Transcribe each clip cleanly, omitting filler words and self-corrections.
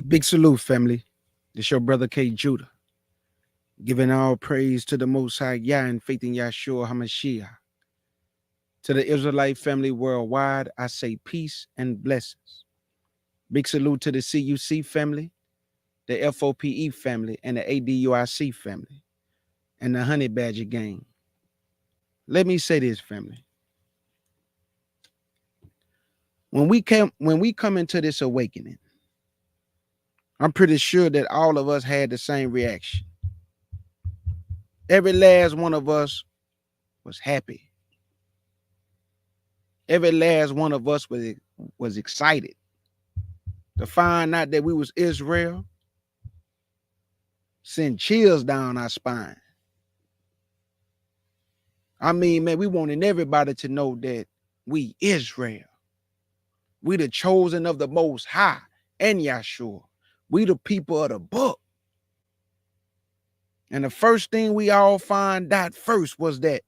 Big salute, family. This your brother K. Judah, giving all praise to the Most High Yah and faith in Yahshua HaMashiach. To the Israelite family worldwide, I say peace and blessings. Big salute to the CUC family, the FOPE family, and the ADUIC family, and the Honey Badger gang. Let me say this, family. When we come into this awakening, I'm pretty sure that all of us had the same reaction. Every last one of us was happy. Every last one of us was excited to find out that we was Israel. Send chills down our spine. I mean, man, we wanted everybody to know that we Israel. We the chosen of the Most High and Yahshua. We the people of the book. And the first thing we all find out first was that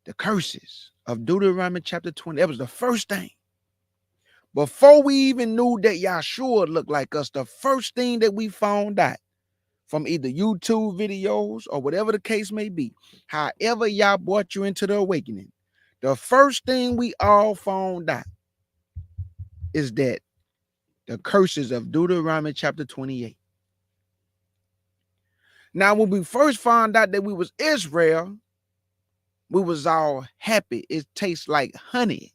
the curses of Deuteronomy chapter 20. That was the first thing. Before we even knew that Yahshua looked like us, the first thing that we found out from either YouTube videos or whatever the case may be, however Yah brought you into the awakening, the first thing we all found out is that the curses of Deuteronomy chapter 28. Now, when we first found out that we was Israel, we was all happy. It tastes like honey.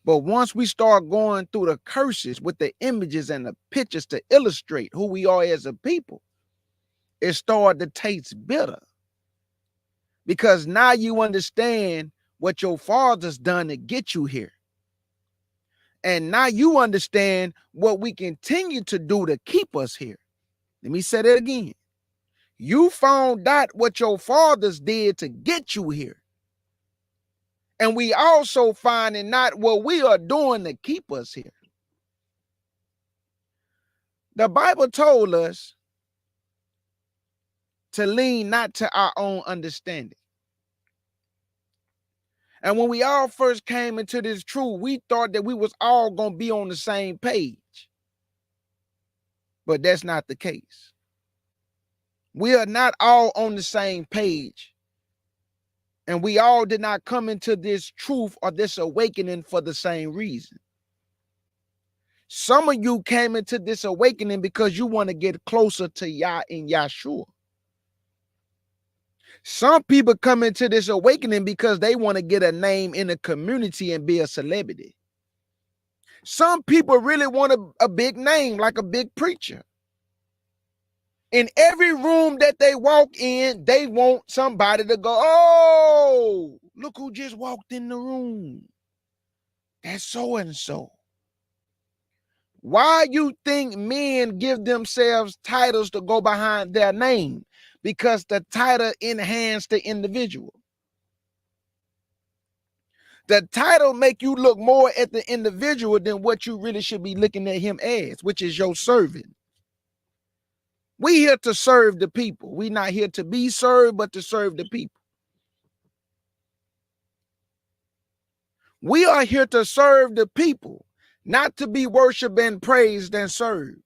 But once we start going through the curses with the images and the pictures to illustrate who we are as a people, it started to taste bitter. Because now you understand what your father's done to get you here. And now you understand what we continue to do to keep us here. Let me say that again. You found out what your fathers did to get you here. And we also finding out what we are doing to keep us here. The Bible told us to lean not to our own understanding. And when we all first came into this truth, we thought that we was all going to be on the same page. But that's not the case. We are not all on the same page. And we all did not come into this truth or this awakening for the same reason. Some of you came into this awakening because you want to get closer to Yah and Yahshua. Some people come into this awakening because they want to get a name in the community and be a celebrity. Some people really want a big name, like a big preacher. In every room that they walk in, they want somebody to go, oh, look who just walked in the room. That's so-and-so. Why you think men give themselves titles to go behind their name? Because the title enhances the individual. The title make you look more at the individual than what you really should be looking at him as, which is your servant. We here to serve the people. We not here to be served, but to serve the people. We are here to serve the people, not to be worshiped and praised and served,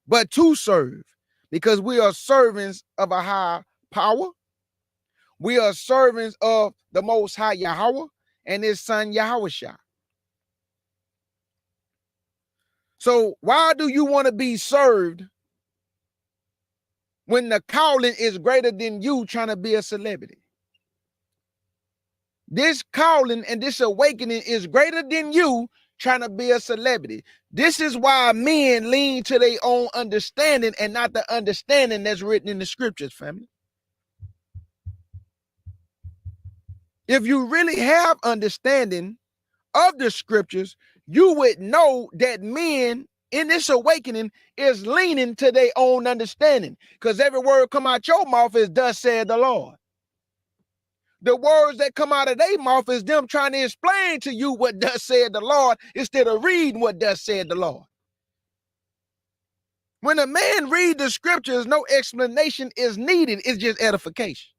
but to serve, because we are servants of a high power. We are servants of the Most High Yahweh and his son Yahushua. So why do you want to be served when the calling is greater than you trying to be a celebrity? This calling and this awakening is greater than you trying to be a celebrity. This is why men lean to their own understanding and not the understanding that's written in the scriptures, family. If you really have understanding of the scriptures, you would know that men in this awakening is leaning to their own understanding, because every word come out your mouth is thus said the Lord. The words that come out of their mouth is them trying to explain to you what thus said the Lord instead of reading what thus said the Lord. When a man reads the scriptures, no explanation is needed. It's just edification.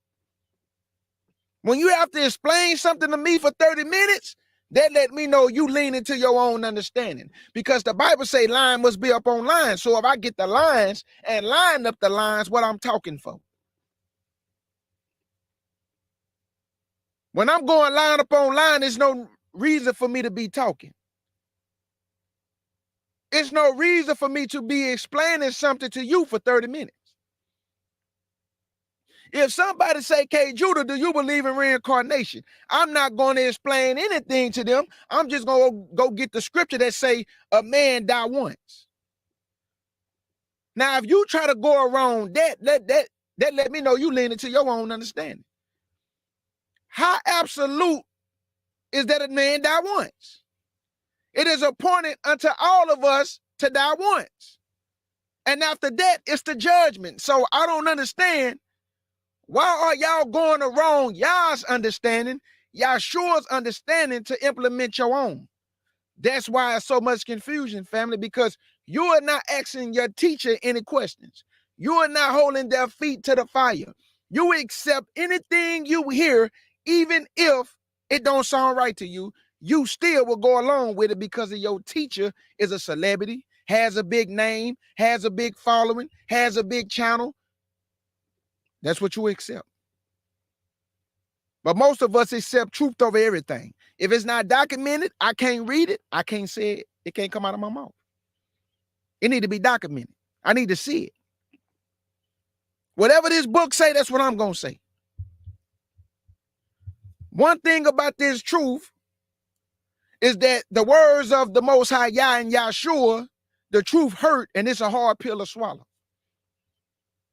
When you have to explain something to me for 30 minutes, That let me know you lean into your own understanding, because the Bible say line must be up on line. So if I get the lines and line up the lines, what I'm talking for. When I'm going line up on line, there's no reason for me to be talking. It's no reason for me to be explaining something to you for 30 minutes. If somebody say, K. Judah, do you believe in reincarnation? I'm not going to explain anything to them. I'm just going to go get the scripture that say a man die once. Now, if you try to go around that let me know you lean into your own understanding. How absolute is that a man die once? It is appointed unto all of us to die once. And after that, it's the judgment. So I don't understand. Why are y'all going around y'all's understanding, Yahshua's understanding, to implement your own? That's why it's so much confusion, family, because you are not asking your teacher any questions. You are not holding their feet to the fire. You accept anything you hear, even if it don't sound right to you. You still will go along with it because of your teacher is a celebrity, has a big name, has a big following, has a big channel. That's what you accept. But most of us accept truth over everything. If it's not documented, I can't read it. I can't say it. It can't come out of my mouth. It need to be documented. I need to see it. Whatever this book say, that's what I'm going to say. One thing about this truth is that the words of the Most High Yah and Yahshua, the truth hurt, and it's a hard pill to swallow.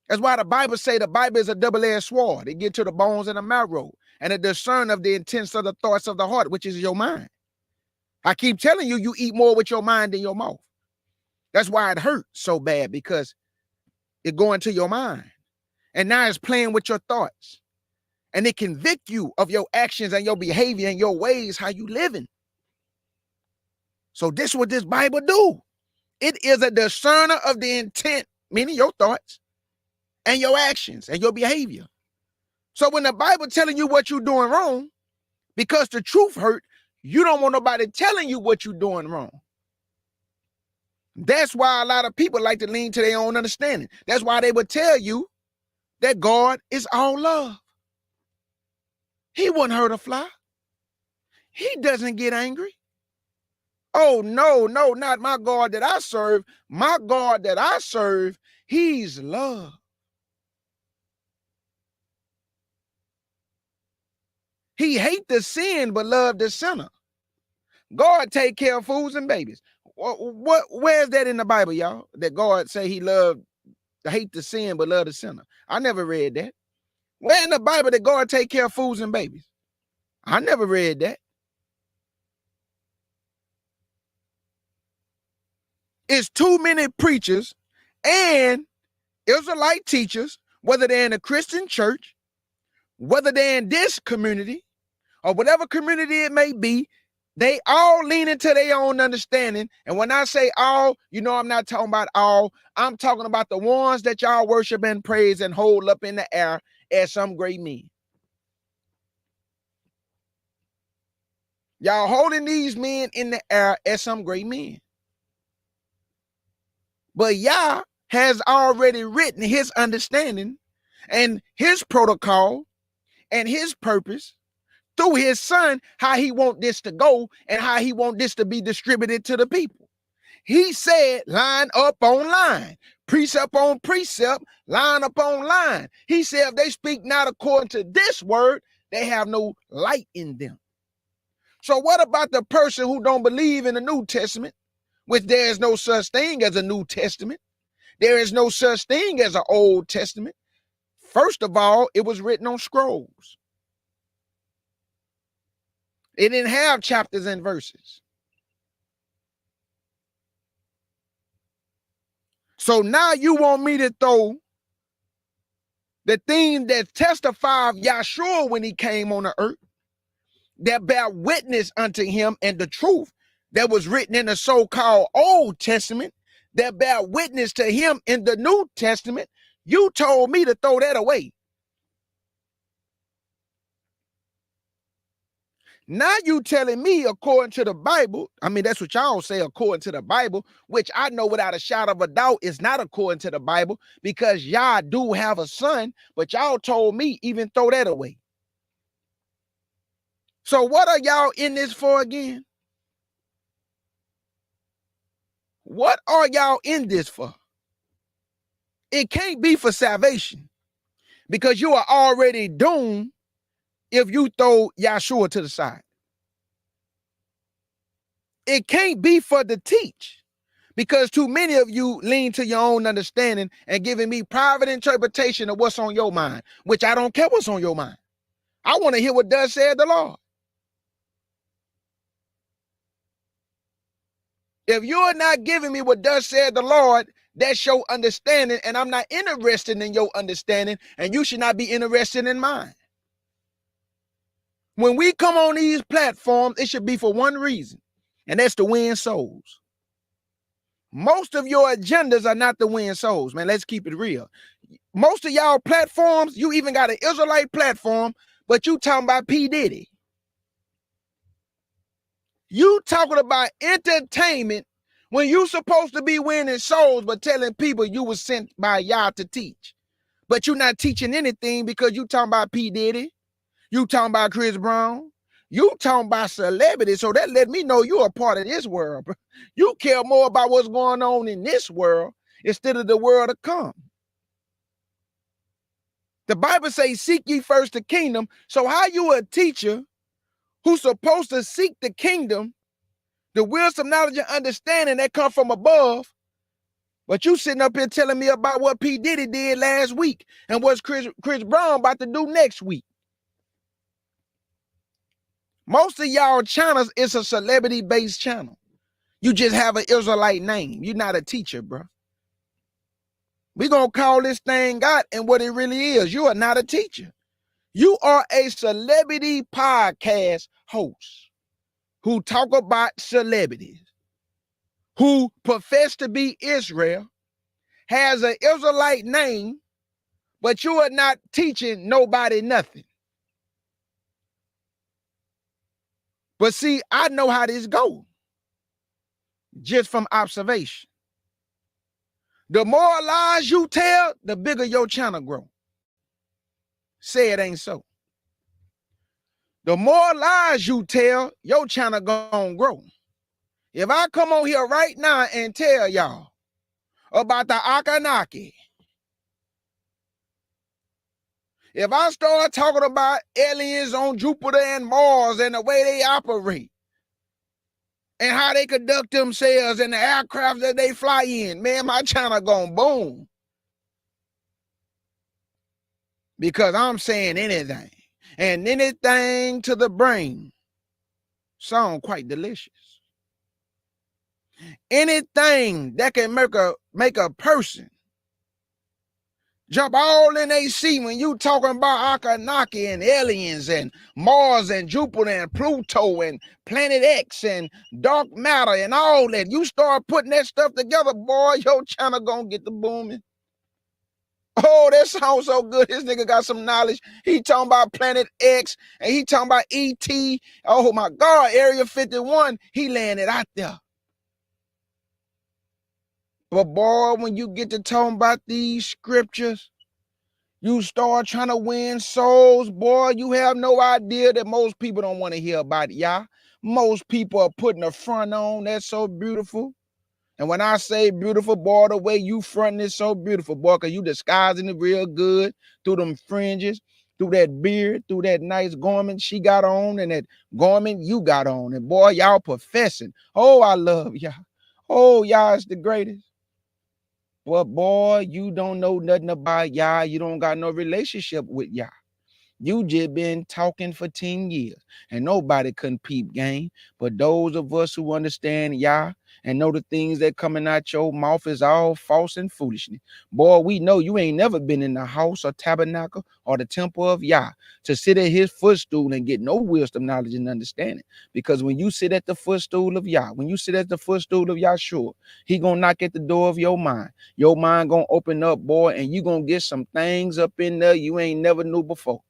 That's why the Bible say the Bible is a double-edged sword. It get to the bones and the marrow, and it discern of the intents of the thoughts of the heart, which is your mind. I keep telling you, you eat more with your mind than your mouth. That's why it hurts so bad, because it go into your mind. And now it's playing with your thoughts. And it convict you of your actions and your behavior and your ways, how you living. So this is what this Bible do. It is a discerner of the intent, meaning your thoughts, and your actions and your behavior. So when the Bible telling you what you're doing wrong, because the truth hurt, you don't want nobody telling you what you're doing wrong. That's why a lot of people like to lean to their own understanding. That's why they would tell you that God is all love. He wouldn't hurt a fly. He doesn't get angry. Oh, no, not my God that I serve. My God that I serve, he's love. He hate the sin, but love the sinner. God take care of fools and babies. Where's that in the Bible, y'all? That God say he hate the sin, but love the sinner. I never read that. Where in the Bible that God take care of fools and babies? I never read that. It's too many preachers and Israelite teachers, whether they're in a Christian church, whether they're in this community, or whatever community it may be, they all lean into their own understanding. And when I say all, you know I'm not talking about all. I'm talking about the ones that y'all worship and praise and hold up in the air as some great men. Y'all holding these men in the air as some great men. But Yah has already written his understanding and his protocol and his purpose through his son, how he want this to go and how he want this to be distributed to the people. He said line up on line, precept on precept, line up on line. He said if they speak not according to this word, they have no light in them. So what about the person who don't believe in the New Testament, which there is no such thing as a New Testament? There is no such thing as an Old Testament. First of all, it was written on scrolls. It didn't have chapters and verses. So now you want me to throw the thing that testified of Yahshua when he came on the earth, that bear witness unto him, and the truth that was written in the so-called Old Testament, that bear witness to him in the New Testament. You told me to throw that away. Now you telling me according to the Bible, I mean, that's what y'all say according to the Bible, which I know without a shadow of a doubt is not according to the Bible, because y'all do have a son, but y'all told me even throw that away. So what are y'all in this for again? What are y'all in this for? It can't be for salvation, because you are already doomed if you throw Yahshua to the side. It can't be for the teach, because too many of you lean to your own understanding and giving me private interpretation of what's on your mind, which I don't care what's on your mind. I want to hear what thus said the Lord. If you're not giving me what thus said the Lord, that's your understanding, and I'm not interested in your understanding, and you should not be interested in mine. When we come on these platforms, it should be for one reason, and that's to win souls. Most of your agendas are not to win souls, man. Let's keep it real. Most of y'all platforms, you even got an Israelite platform, but you talking about P. Diddy. You talking about entertainment when you supposed to be winning souls, but telling people you was sent by Yah to teach. But you're not teaching anything because you talking about P. Diddy. You talking about Chris Brown. You talking about celebrity. So that let me know you're a part of this world. Bro. You care more about what's going on in this world instead of the world to come. The Bible says, seek ye first the kingdom. So how you a teacher who's supposed to seek the kingdom, the wisdom, knowledge, and understanding that come from above, but you sitting up here telling me about what P. Diddy did last week and what's Chris Brown about to do next week. Most of y'all channels is a celebrity-based channel. You just have an Israelite name. You're not a teacher, bro. We're going to call this thing God and what it really is. You are not a teacher. You are a celebrity podcast host who talk about celebrities, who profess to be Israel, has an Israelite name, but you are not teaching nobody nothing. But see, I know how this goes just from observation. The more lies you tell, the bigger your channel grow. Say it ain't so. The more lies you tell, your channel gonna grow. If I come on here right now and tell y'all about the Akanaki, if I start talking about aliens on Jupiter and Mars and the way they operate and how they conduct themselves and the aircraft that they fly in, man, my channel gonna boom. Because I'm saying anything, and anything to the brain sound quite delicious. Anything that can make a person jump all in their seat when you talking about Akanaki and aliens and Mars and Jupiter and Pluto and Planet X and dark matter and all that. You start putting that stuff together, boy, your channel gonna get the booming. Oh, that sounds so good. This nigga got some knowledge. He talking about Planet X and he talking about ET. Oh my God, Area 51. He landed out there. But boy, when you get to talking about these scriptures, you start trying to win souls, boy, you have no idea that most people don't want to hear about it, y'all. Most people are putting a front on. That's so beautiful. And when I say beautiful, boy, the way you fronting is so beautiful, boy, because you disguising it real good through them fringes, through that beard, through that nice garment she got on and that garment you got on. And boy, y'all professing. Oh, I love y'all. Oh, y'all is the greatest. But boy, you don't know nothing about Yah. You don't got no relationship with Yah. You just been talking for 10 years and nobody couldn't peep game. But those of us who understand Yah and know the things that coming out your mouth is all false and foolishness. Boy, we know you ain't never been in the house or tabernacle or the temple of Yah to sit at his footstool and get no wisdom, knowledge, and understanding. Because when you sit at the footstool of Yah, when you sit at the footstool of Yahshua, he gonna knock at the door of your mind. Your mind gonna open up, boy, and you gonna get some things up in there you ain't never knew before.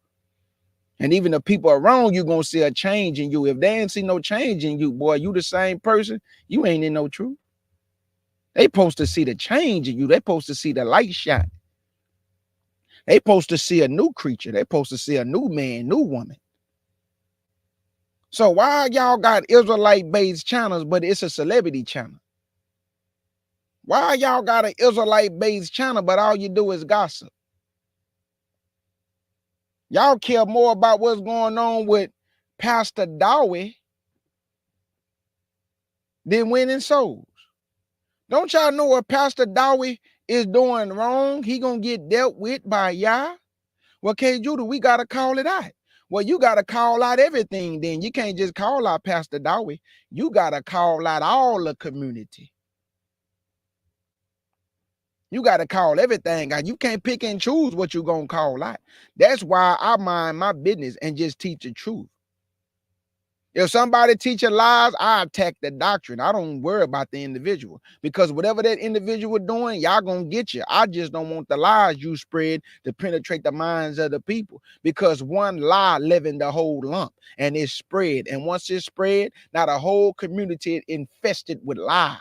And even the people around you gonna see a change in you. If they ain't see no change in you, boy, you the same person, you ain't in no truth. They supposed to see the change in you. They supposed to see the light shine. They supposed to see a new creature. They supposed to see a new man, new woman. So why y'all got Israelite-based channels, but it's a celebrity channel? Why y'all got an Israelite-based channel, but all you do is gossip? Y'all care more about what's going on with Pastor Dowie than winning souls. Don't y'all know what Pastor Dowie is doing wrong? He gonna get dealt with by Yah. Well, K. Judah, we gotta call it out. Well, you gotta call out everything then. You can't just call out Pastor Dowie. You gotta call out all the community. You gotta call everything out. You can't pick and choose what you're gonna call out. That's why I mind my business and just teach the truth. If somebody teaching lies, I attack the doctrine. I don't worry about the individual, because whatever that individual doing, y'all gonna get you. I just don't want the lies you spread to penetrate the minds of the people, because one lie living the whole lump and it's spread. And once it's spread, now the whole community infested with lies.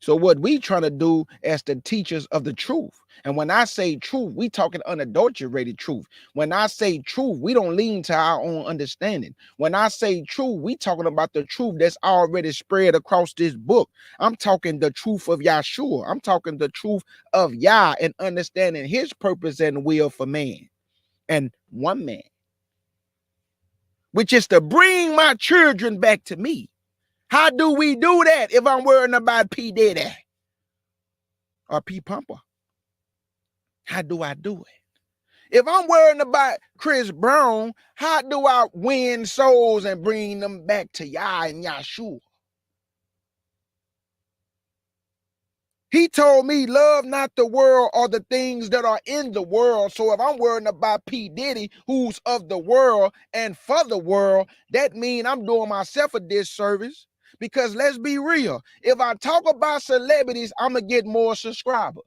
So what we trying to do as the teachers of the truth, and when I say truth, we talking unadulterated truth. When I say truth, we don't lean to our own understanding. When I say truth, we talking about the truth that's already spread across this book. I'm talking the truth of Yahshua. I'm talking the truth of Yah and understanding his purpose and will for man and one man, which is to bring my children back to me. How do we do that if I'm worrying about P. Diddy or P. Pumper? How do I do it? If I'm worrying about Chris Brown, how do I win souls and bring them back to Yah and Yahshua? He told me, love not the world or the things that are in the world. So if I'm worrying about P. Diddy, who's of the world and for the world, that means I'm doing myself a disservice. Because let's be real, if I talk about celebrities, I'm going to get more subscribers.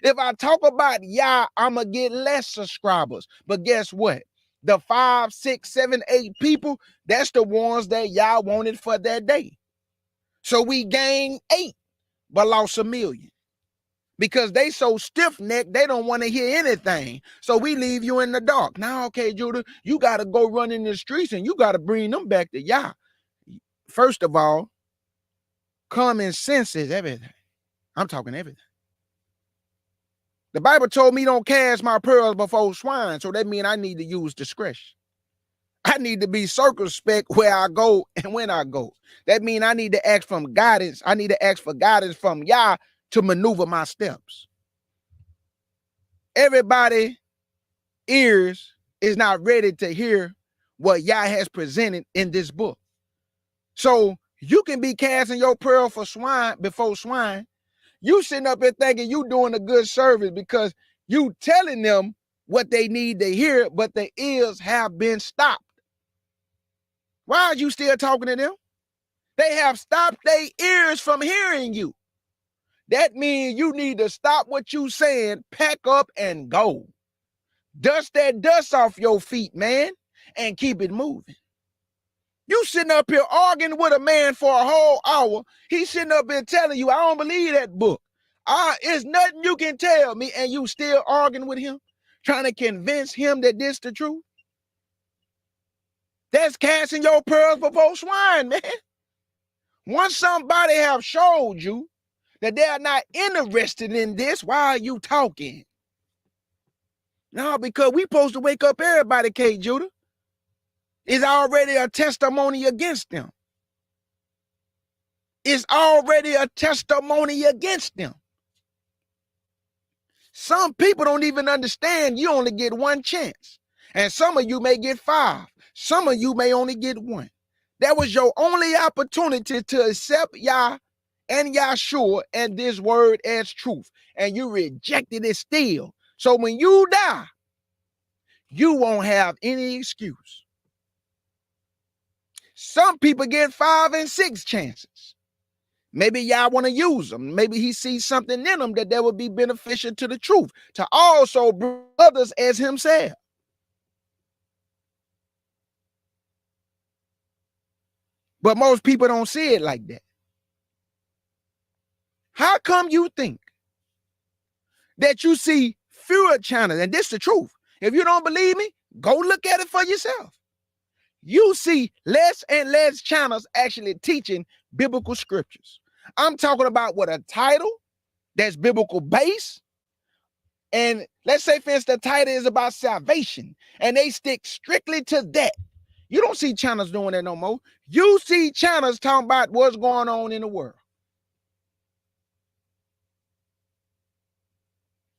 If I talk about Yah, I'm going to get less subscribers. But guess what? The 5, 6, 7, 8 people, that's the ones that Yah wanted for that day. So we gained 8, but lost 1 million. Because they so stiff-necked, they don't want to hear anything. So we leave you in the dark. Now, okay, Judah, you got to go run in the streets and you got to bring them back to Yah. First of all, common sense is everything. I'm talking everything. The Bible told me don't cast my pearls before swine. So that means I need to use discretion. I need to be circumspect where I go and when I go. That means I need to ask from guidance. I need to ask for guidance from Yah to maneuver my steps. Everybody ears is not ready to hear what Yah has presented in this book. So you can be casting your pearl for swine before swine. You sitting up here thinking you doing a good service because you telling them what they need to hear, but the ears have been stopped. Why are you still talking to them? They have stopped their ears from hearing you. That means you need to stop what you saying, pack up and go. Dust that dust off your feet, man, and keep it moving. You sitting up here arguing with a man for a whole hour. He's sitting up here telling you, I don't believe that book. It's nothing you can tell me, and you still arguing with him, trying to convince him that this the truth. That's casting your pearls before swine, man. Once somebody have showed you that they are not interested in this, why are you talking? No, because we supposed to wake up everybody, K. Judah. It's already a testimony against them. It's already a testimony against them. Some people don't even understand you only get one chance. And some of you may get 5. Some of you may only get 1. That was your only opportunity to accept Yah and Yahshua and this word as truth. And you rejected it still. So when you die, you won't have any excuse. Some people get 5 and 6 chances. Maybe y'all want to use them. Maybe he sees something in them that would be beneficial to the truth, to also bring others as himself. But most people don't see it like that. How come you think that you see fewer channels? And this is the truth. If you don't believe me, go look at it for yourself. You see less and less channels actually teaching biblical scriptures. I'm talking about with a title that's biblical based. And let's say, for instance, the title is about salvation, and they stick strictly to that. You don't see channels doing that no more. You see channels talking about what's going on in the world.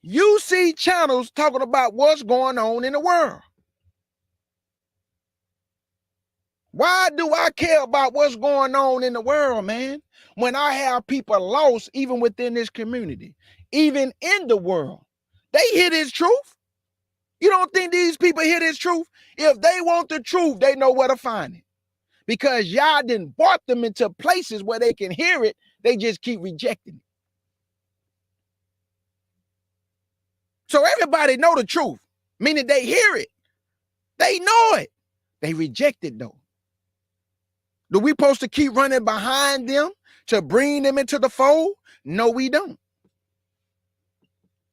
You see channels talking about what's going on in the world. Why do I care about what's going on in the world, man? When I have people lost even within this community, even in the world, they hear this truth. You don't think these people hear this truth? If they want the truth, they know where to find it. Because y'all done brought them into places where they can hear it. They just keep rejecting it. So everybody know the truth, meaning they hear it. They know it. They reject it though. Do we supposed to keep running behind them to bring them into the fold? No, we don't.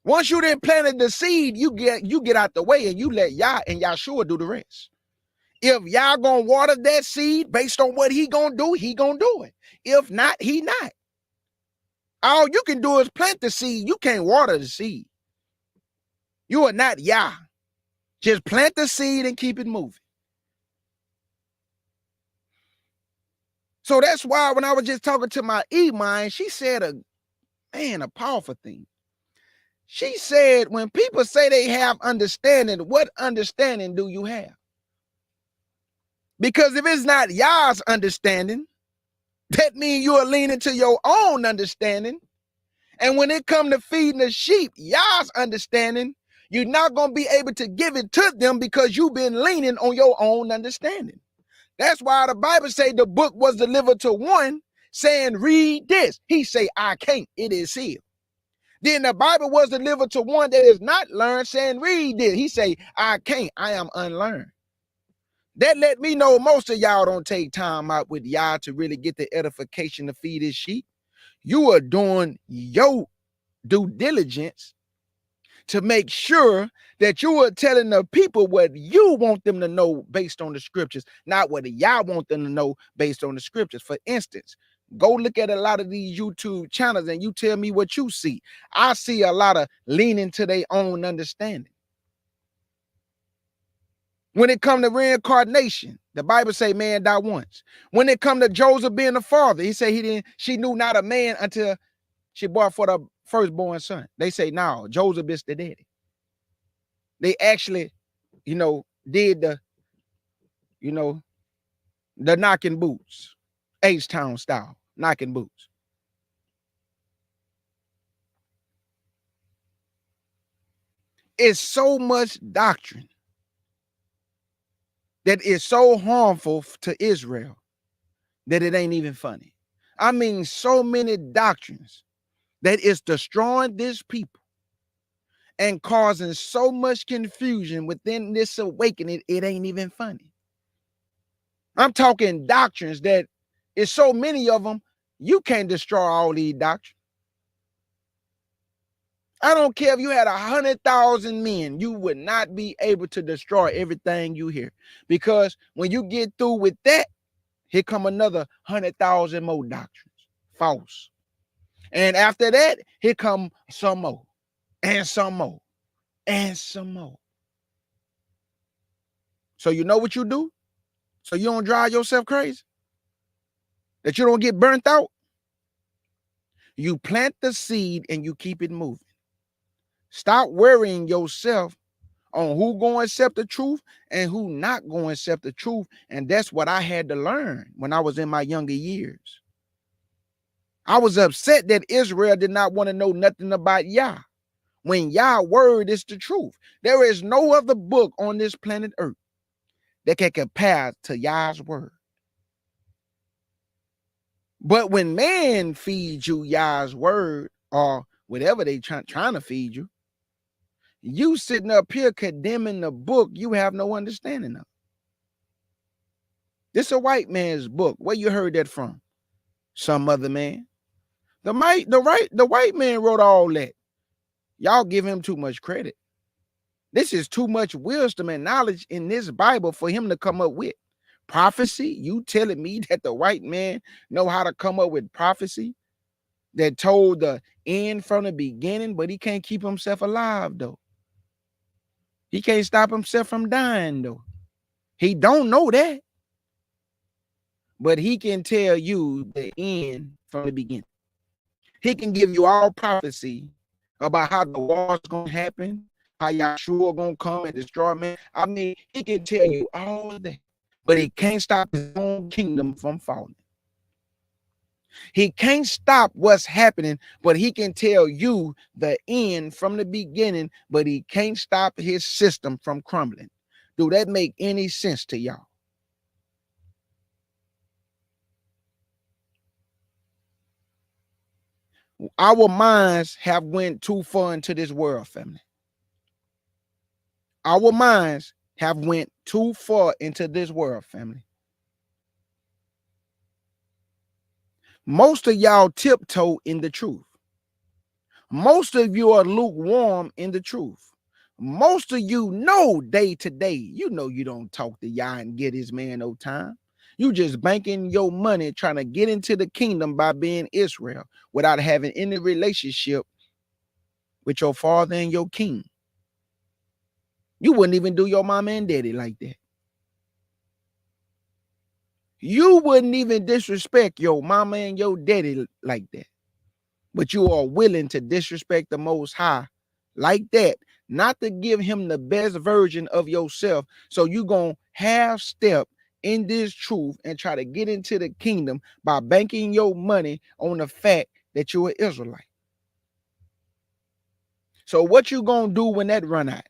Once you done planted the seed, you get out the way and you let Yah and Yahshua do the rest. If y'all gonna water that seed based on what he gonna do it. If not, he not. All you can do is plant the seed. You can't water the seed. You are not Yah. Just plant the seed and keep it moving. So that's why when I was just talking to my E-mind, she said a powerful thing. She said, when people say they have understanding, what understanding do you have? Because if it's not Yah's understanding, that means you are leaning to your own understanding. And when it comes to feeding the sheep, Yah's understanding, you're not going to be able to give it to them because you've been leaning on your own understanding. That's why the Bible say the book was delivered to one saying, read this. He say, I can't, it is sealed. Then the Bible was delivered to one that is not learned saying, read this. He say, I can't, I am unlearned. That let me know most of y'all don't take time out with y'all to really get the edification to feed his sheep. You are doing your due diligence to make sure that you are telling the people what you want them to know based on the scriptures, not what y'all want them to know based on the scriptures. For instance, go look at a lot of these YouTube channels and you tell me what you see. I see a lot of leaning to their own understanding. When it comes to reincarnation, the Bible say man die once. When it comes to Joseph being the father, he said she knew not a man until she brought for the firstborn son. They say, no, Joseph is the daddy. They actually, did the knocking boots, H-Town style, knocking boots. It's so much doctrine that is so harmful to Israel that it ain't even funny. I mean, so many doctrines that is destroying this people and causing so much confusion within this awakening, it ain't even funny. I'm talking doctrines that is so many of them, you can't destroy all these doctrines. I don't care if you had 100,000 men, you would not be able to destroy everything you hear. Because when you get through with that, here come another 100,000 more doctrines, false. And after that, here come some more, and some more, and some more. So you know what you do? So you don't drive yourself crazy? That you don't get burnt out? You plant the seed and you keep it moving. Stop worrying yourself on who going to accept the truth and who not going to accept the truth. And that's what I had to learn when I was in my younger years. I was upset that Israel did not want to know nothing about Yah, when Yah word is the truth. There is no other book on this planet Earth that can compare to Yah's word. But when man feeds you Yah's word or whatever they trying to feed you, you sitting up here condemning the book you have no understanding of. This a white man's book. Where you heard that from? Some other man. The white man wrote all that. Y'all give him too much credit. This is too much wisdom and knowledge in this Bible for him to come up with. Prophecy? You telling me that the white man know how to come up with prophecy that told the end from the beginning, but he can't keep himself alive though. He can't stop himself from dying though. He don't know that, but he can tell you the end from the beginning. He can give you all prophecy about how the war's gonna happen, how Yahshua gonna come and destroy man. I mean, he can tell you all of that, but he can't stop his own kingdom from falling. He can't stop what's happening, but he can tell you the end from the beginning, but he can't stop his system from crumbling. Do that make any sense to y'all? Our minds have went too far into this world, family. Our minds have went too far into this world, family. Most of y'all tiptoe in the truth. Most of you are lukewarm in the truth. Most of you know day to day, you know you don't talk to Yah and get his man no time. You just banking your money trying to get into the kingdom by being Israel without having any relationship with your father and your king. You wouldn't even do your mama and daddy like that. You wouldn't even disrespect your mama and your daddy like that. But you are willing to disrespect the Most High like that, not to give him the best version of yourself. So you going to half step in this truth and try to get into the kingdom by banking your money on the fact that you're an Israelite. So what you going to do when that run out?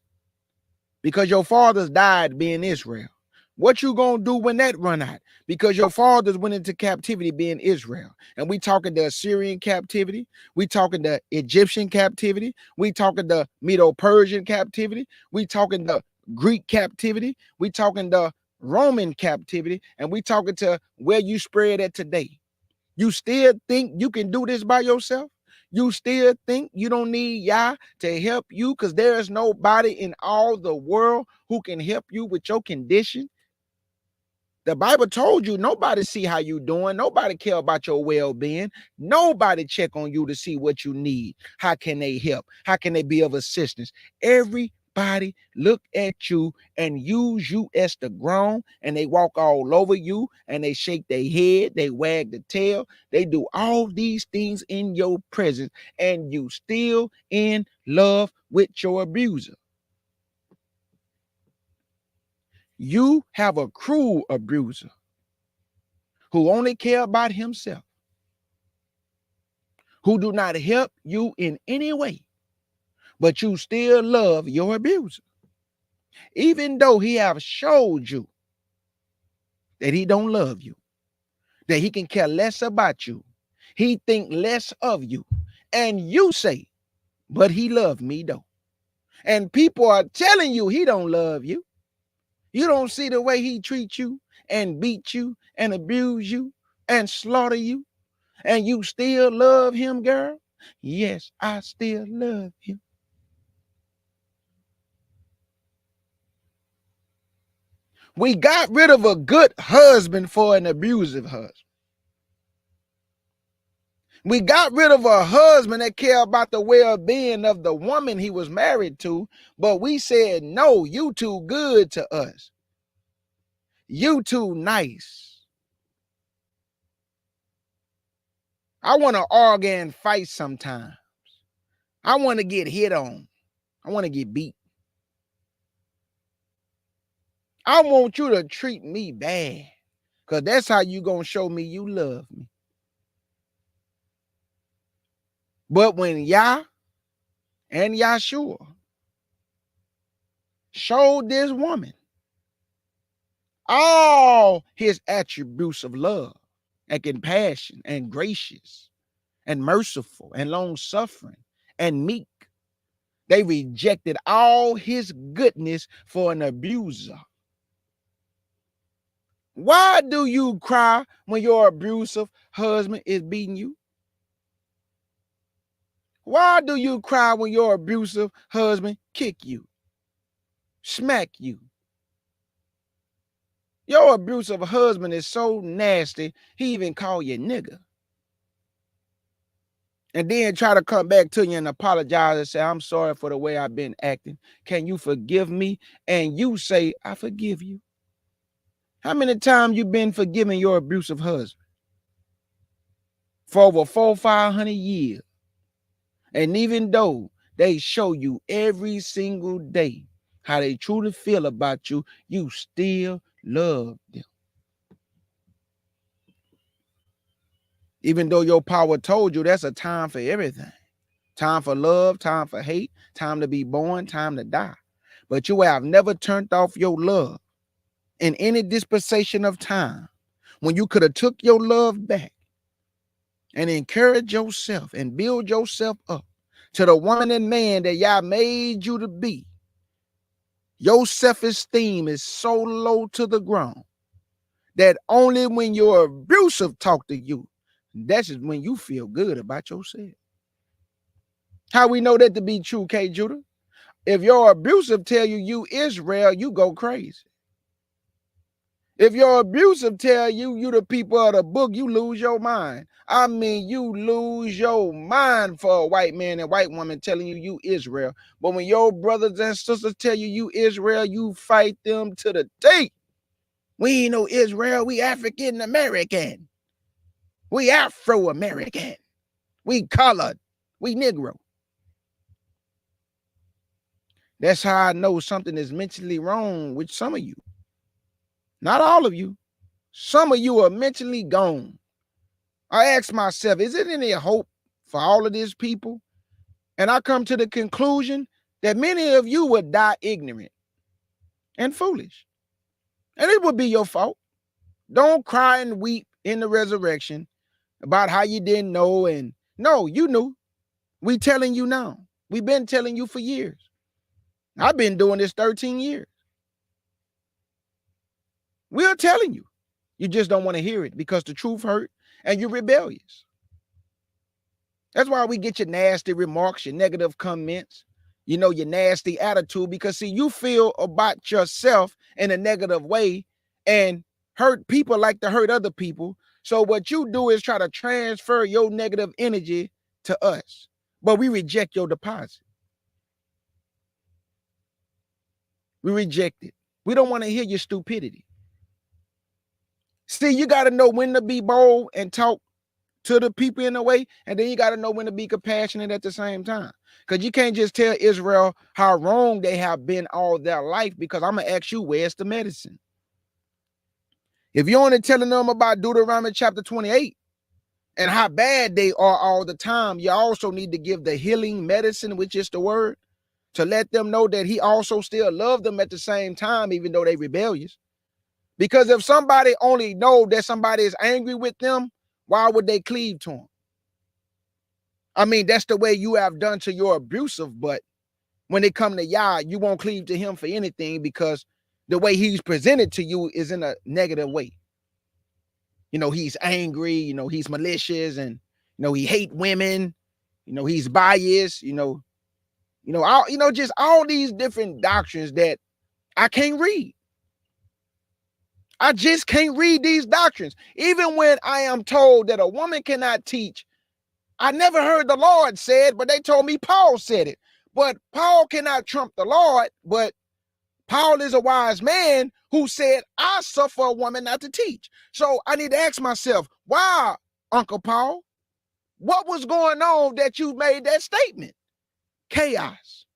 Because your fathers died being Israel. What you gonna do when that run out? Because your fathers went into captivity being Israel. And we talking the Assyrian captivity. We talking the Egyptian captivity. We talking the Medo-Persian captivity. We talking the Greek captivity. We talking the Roman captivity. And we talking to where you spread at today. You still think you can do this by yourself? You still think you don't need Yah to help you because there is nobody in all the world who can help you with your condition? The Bible told you nobody see how you doing. Nobody care about your well-being. Nobody check on you to see what you need. How can they help? How can they be of assistance? Everybody look at you and use you as the ground, and they walk all over you and they shake their head, they wag the tail, they do all these things in your presence, and you still in love with your abuser. You have a cruel abuser who only care about himself, who do not help you in any way, but you still love your abuser, even though he have showed you that he don't love you, that he can care less about you, he think less of you, and you say, but he loved me though. And people are telling you he don't love you. You don't see the way he treats you and beat you and abuse you and slaughter you, and you still love him, girl? Yes, I still love him. We got rid of a good husband for an abusive husband. We got rid of a husband that cared about the well-being of the woman he was married to, but we said, no, you too good to us. You too nice. I want to argue and fight sometimes. I want to get hit on. I want to get beat. I want you to treat me bad, because that's how you going to show me you love me. But when Yah and Yahshua showed this woman all his attributes of love, and compassion and gracious and merciful and long-suffering and meek. They rejected all his goodness for an abuser. Why do you cry when your abusive husband is beating you? Why do you cry when your abusive husband kick you, smack you? Your abusive husband is so nasty, he even call you nigger. And then try to come back to you and apologize and say, I'm sorry for the way I've been acting. Can you forgive me? And you say, I forgive you. How many times you been forgiving your abusive husband? For over 400-500 years. And even though they show you every single day how they truly feel about you, you still love them. Even though your power told you that's a time for everything. Time for love, time for hate, time to be born, time to die. But you have never turned off your love in any dispensation of time when you could have took your love back and encourage yourself and build yourself up to the woman and man that Yah made you to be. Your self-esteem is so low to the ground that only when your abusive talk to you, that's when you feel good about yourself. How we know that to be true, K. Judah? If your abusive tell you Israel, you go crazy. If your abusive tell you the people of the book, you lose your mind. I mean, you lose your mind for a white man and white woman telling you Israel. But when your brothers and sisters tell you Israel, you fight them to the teeth. We ain't no Israel, we African American. We Afro American. We colored. We Negro. That's how I know something is mentally wrong with some of you. Not all of you. Some of you are mentally gone. I ask myself, is it any hope for all of these people? And I come to the conclusion that many of you would die ignorant and foolish. And it would be your fault. Don't cry and weep in the resurrection about how you didn't know. And no, you knew. We telling you now. We've been telling you for years. I've been doing this 13 years. We're telling you. You just don't want to hear it because the truth hurt and you're rebellious. That's why we get your nasty remarks, your negative comments, your nasty attitude, because see, you feel about yourself in a negative way, and hurt people like to hurt other people. So what you do is try to transfer your negative energy to us, but we reject your deposit. We reject it. We don't want to hear your stupidity. See, you got to know when to be bold and talk to the people in a way, and then you got to know when to be compassionate at the same time. Because you can't just tell Israel how wrong they have been all their life, because I'm going to ask you, where's the medicine? If you're only telling them about Deuteronomy chapter 28 and how bad they are all the time, you also need to give the healing medicine, which is the word, to let them know that he also still loves them at the same time, even though they're rebellious. Because if somebody only know that somebody is angry with them, why would they cleave to him? I mean, that's the way you have done to your abusive, but when it come to Yah, you won't cleave to him for anything because the way he's presented to you is in a negative way. He's angry, he's malicious, and he hate women, he's biased, just all these different doctrines that I can't read. I just can't read these doctrines. Even when I am told that a woman cannot teach, I never heard the Lord say it, but they told me Paul said it. But Paul cannot trump the Lord, but Paul is a wise man who said, I suffer a woman not to teach. So I need to ask myself, why, Uncle Paul? What was going on that you made that statement? Chaos,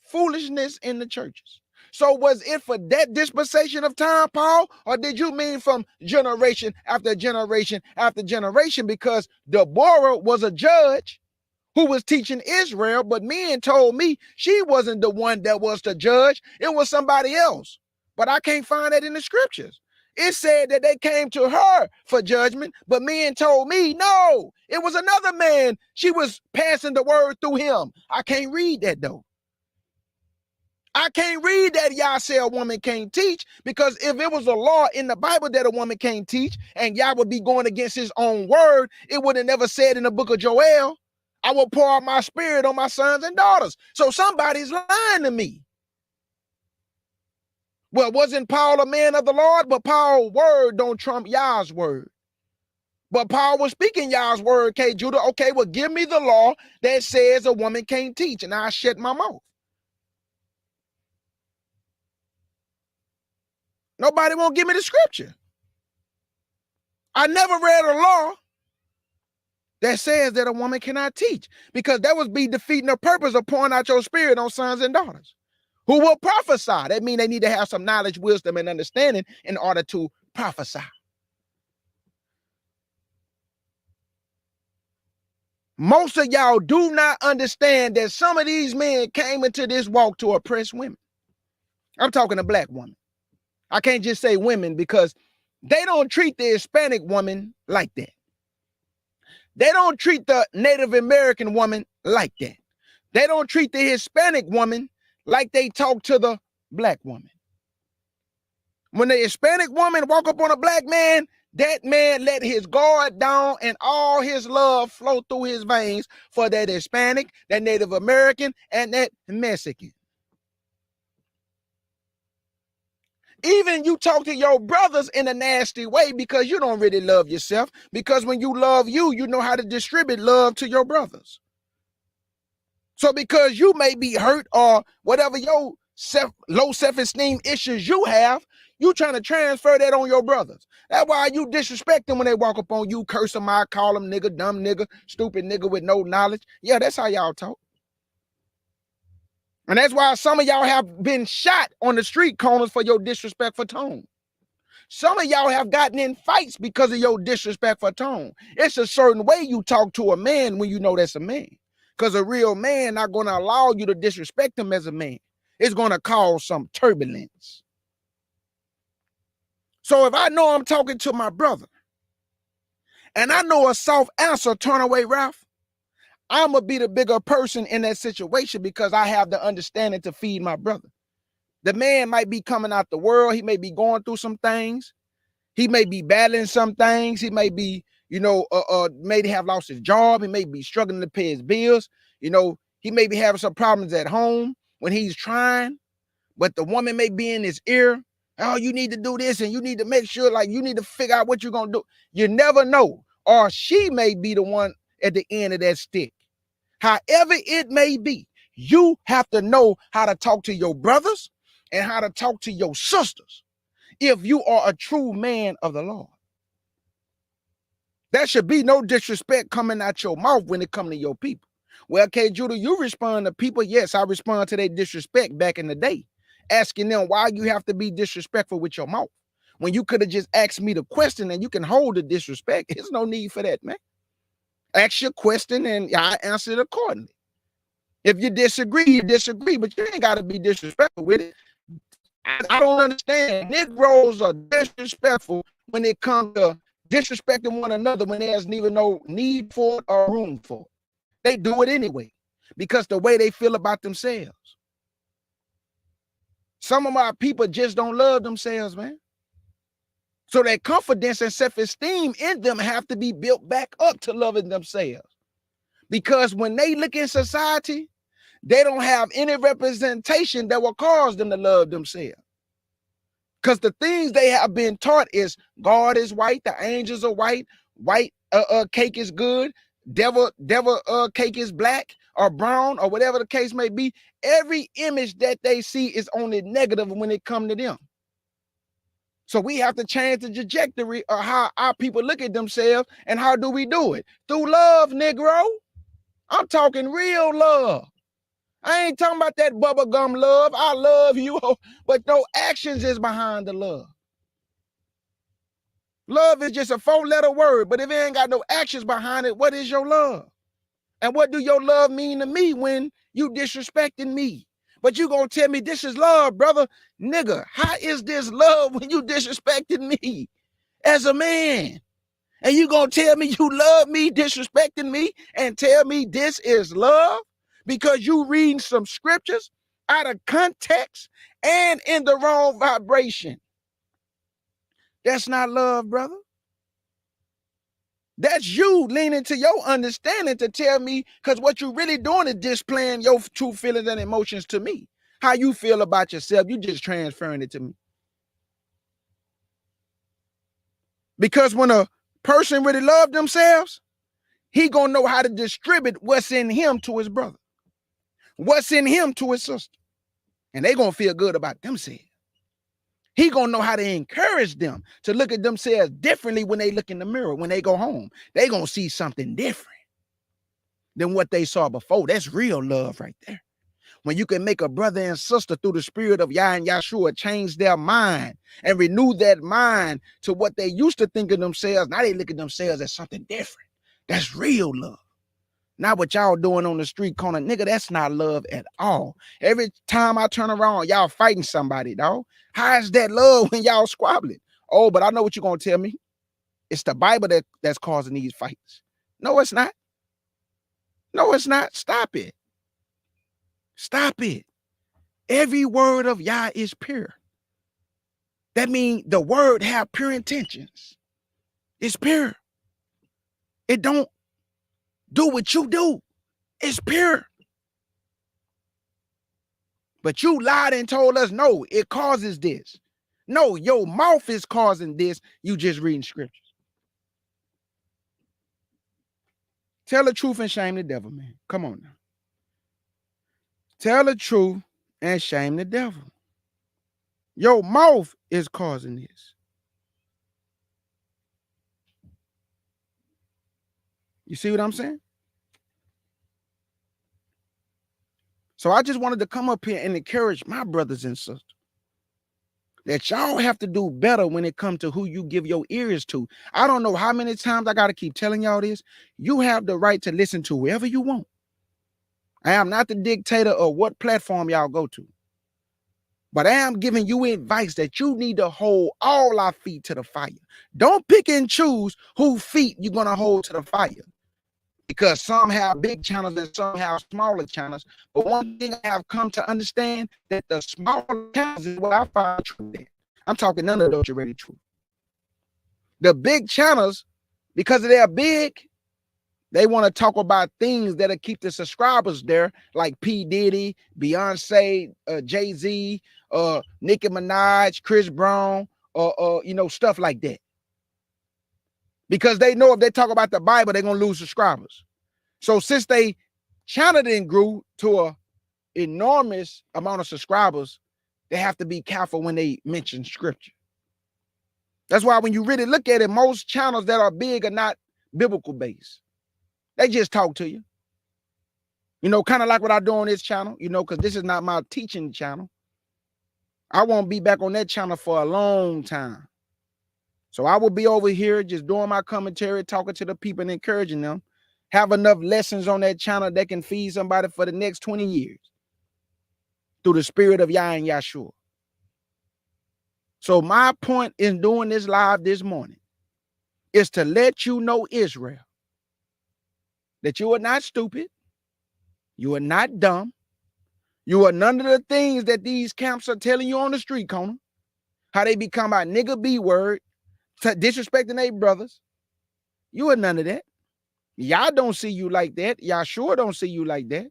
foolishness in the churches. So was it for that dispensation of time, Paul? Or did you mean from generation after generation after generation? Because Deborah was a judge who was teaching Israel, but men told me she wasn't the one that was the judge. It was somebody else. But I can't find that in the scriptures. It said that they came to her for judgment, but men told me, no, it was another man. She was passing the word through him. I can't read that though. I can't read that Yah say a woman can't teach, because if it was a law in the Bible that a woman can't teach and Yah would be going against his own word, it would have never said in the book of Joel, I will pour out my spirit on my sons and daughters. So somebody's lying to me. Well, wasn't Paul a man of the Lord? But Paul's word don't trump Yah's word. But Paul was speaking Yah's word, K. Judah. Okay, well, give me the law that says a woman can't teach, and I'll shut my mouth. Nobody won't give me the scripture. I never read a law that says that a woman cannot teach, because that would be defeating the purpose of pouring out your spirit on sons and daughters who will prophesy. That means they need to have some knowledge, wisdom, and understanding in order to prophesy. Most of y'all do not understand that some of these men came into this walk to oppress women. I'm talking a black woman. I can't just say women, because they don't treat the Hispanic woman like that. They don't treat the Native American woman like that. They don't treat the Hispanic woman like they talk to the black woman. When the Hispanic woman walk up on a black man, that man let his guard down and all his love flow through his veins for that Hispanic, that Native American, and that Mexican. Even you talk to your brothers in a nasty way because you don't really love yourself. Because when you love you, you know how to distribute love to your brothers. So because you may be hurt or whatever your low self-esteem issues you have, you trying to transfer that on your brothers. That's why you disrespect them when they walk up on you, curse them out, call them nigga, dumb nigga, stupid nigga with no knowledge. Yeah, that's how y'all talk. And that's why some of y'all have been shot on the street corners for your disrespectful tone. Some of y'all have gotten in fights because of your disrespectful tone. It's a certain way you talk to a man when you know that's a man. Because a real man not going to allow you to disrespect him as a man. It's going to cause some turbulence. So if I know I'm talking to my brother and I know a soft answer, turn away, Ralph, I'm going to be the bigger person in that situation because I have the understanding to feed my brother. The man might be coming out the world. He may be going through some things. He may be battling some things. He may be, may have lost his job. He may be struggling to pay his bills. He may be having some problems at home when he's trying, but the woman may be in his ear. Oh, you need to do this and you need to make sure, like, you need to figure out what you're going to do. You never know. Or she may be the one at the end of that stick. However it may be, you have to know how to talk to your brothers and how to talk to your sisters if you are a true man of the Lord. There should be no disrespect coming out your mouth when it comes to your people. Well, K. Judah, you respond to people. Yes, I respond to their disrespect back in the day, asking them why you have to be disrespectful with your mouth. When you could have just asked me the question and you can hold the disrespect. There's no need for that, man. Ask your question and I answer it accordingly. If you disagree, you disagree, but you ain't got to be disrespectful with it. I don't understand. Negroes are disrespectful when it comes to disrespecting one another when there's neither no need for it or room for it. They do it anyway because the way they feel about themselves. Some of my people just don't love themselves, man. So their confidence and self-esteem in them have to be built back up to loving themselves. Because when they look in society, they don't have any representation that will cause them to love themselves. Because the things they have been taught is God is white, the angels are white, white cake is good, devil cake is black or brown or whatever the case may be. Every image that they see is only negative when it comes to them. So we have to change the trajectory of how our people look at themselves. And how do we do it? Through love, Negro. I'm talking real love. I ain't talking about that bubblegum love. I love you, but no actions is behind the love. Love is just a 4-letter word, but if it ain't got no actions behind it, what is your love? And what do your love mean to me when you disrespecting me? But you gonna tell me this is love, brother. Nigga, how is this love when you disrespecting me as a man? And you gonna tell me you love me disrespecting me and tell me this is love? Because you reading some scriptures out of context and in the wrong vibration. That's not love, brother. That's you leaning to your understanding to tell me, because what you really doing is displaying your true feelings and emotions to me. How you feel about yourself, you just transferring it to me. Because when a person really love themselves, he gonna know how to distribute what's in him to his brother, what's in him to his sister, and they gonna feel good about themselves. He gonna know how to encourage them to look at themselves differently when they look in the mirror. When they go home, they gonna see something different than what they saw before. That's real love right there. When you can make a brother and sister through the spirit of Yah and Yahshua change their mind and renew that mind to what they used to think of themselves. Now they look at themselves as something different. That's real love. Not what y'all doing on the street corner. Nigga, that's not love at all. Every time I turn around, y'all fighting somebody, dog. How is that love when y'all squabbling? Oh, but I know what you're going to tell me. It's the Bible that's causing these fights. No, it's not. No, it's not. Stop it. Stop it. Every word of Yah is pure. That means the word have pure intentions. It's pure. It don't do what you do. It's pure. But you lied and told us, no, it causes this. No, your mouth is causing this. You just reading scriptures. Tell the truth and shame the devil, man. Come on now. Tell the truth and shame the devil. Your mouth is causing this. You see what I'm saying? So I just wanted to come up here and encourage my brothers and sisters that y'all have to do better when it comes to who you give your ears to. I don't know how many times I got to keep telling y'all this. You have the right to listen to whoever you want. I am not the dictator of what platform y'all go to. But I am giving you advice that you need to hold all our feet to the fire. Don't pick and choose whose feet you're going to hold to the fire. Because some have big channels and some have smaller channels. But one thing I have come to understand, that the smaller channels is what I find truth in. I'm talking none of those are really true. The big channels, because they're big, they want to talk about things that'll keep the subscribers there, like P. Diddy, Beyonce, Jay-Z, Nicki Minaj, Chris Brown, stuff like that. Because they know if they talk about the Bible, they're going to lose subscribers. So since they channel didn't grew to an enormous amount of subscribers, they have to be careful when they mention scripture. That's why when you really look at it, most channels that are big are not biblical based. They just talk to you. Kind of like what I do on this channel, because this is not my teaching channel. I won't be back on that channel for a long time. So I will be over here just doing my commentary, talking to the people and encouraging them. Have enough lessons on that channel that can feed somebody for the next 20 years through the spirit of Yah and Yahshua. So my point in doing this live this morning is to let you know, Israel, that you are not stupid. You are not dumb. You are none of the things that these camps are telling you on the street corner. How they become a nigga B word, disrespecting their brothers. You are none of that. Y'all don't see you like that. Y'all sure don't see you like that.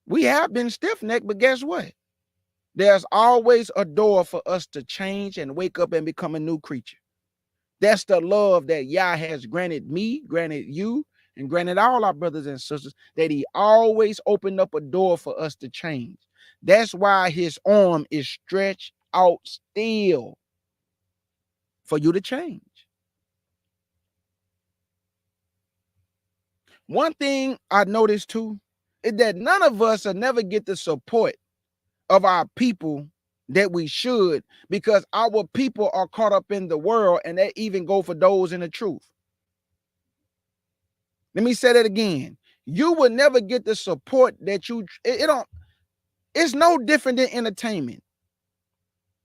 We have been stiff-necked, but guess what? There's always a door for us to change and wake up and become a new creature. That's the love that Yah has granted me, granted you, and granted all our brothers and sisters, that he always opened up a door for us to change. That's why his arm is stretched out still for you to change. One thing I noticed too is that none of us will never get the support of our people that we should, because our people are caught up in the world, and they even go for those in the truth. Let me say that again. You will never get the support that it don't. It's no different than entertainment.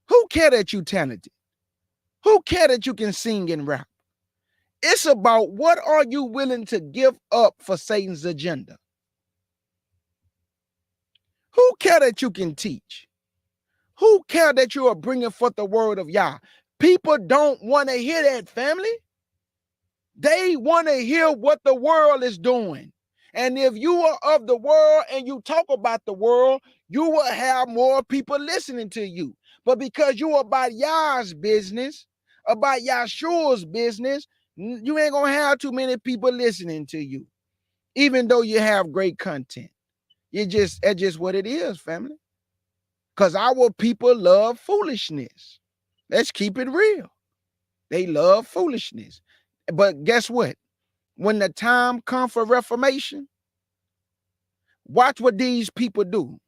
Who care that you talented? Who care that you can sing and rap? It's about what are you willing to give up for Satan's agenda? Who care that you can teach? Who care that you are bringing forth the word of Yah? People don't want to hear that, family. They want to hear what the world is doing. And if you are of the world and you talk about the world, you will have more people listening to you. But because you are about Yah's business, about Yahshua's business, you ain't going to have too many people listening to you, even though you have great content. That's just what it is, family. Because our people love foolishness. Let's keep it real. They love foolishness. But guess what? When the time comes for reformation, watch what these people do.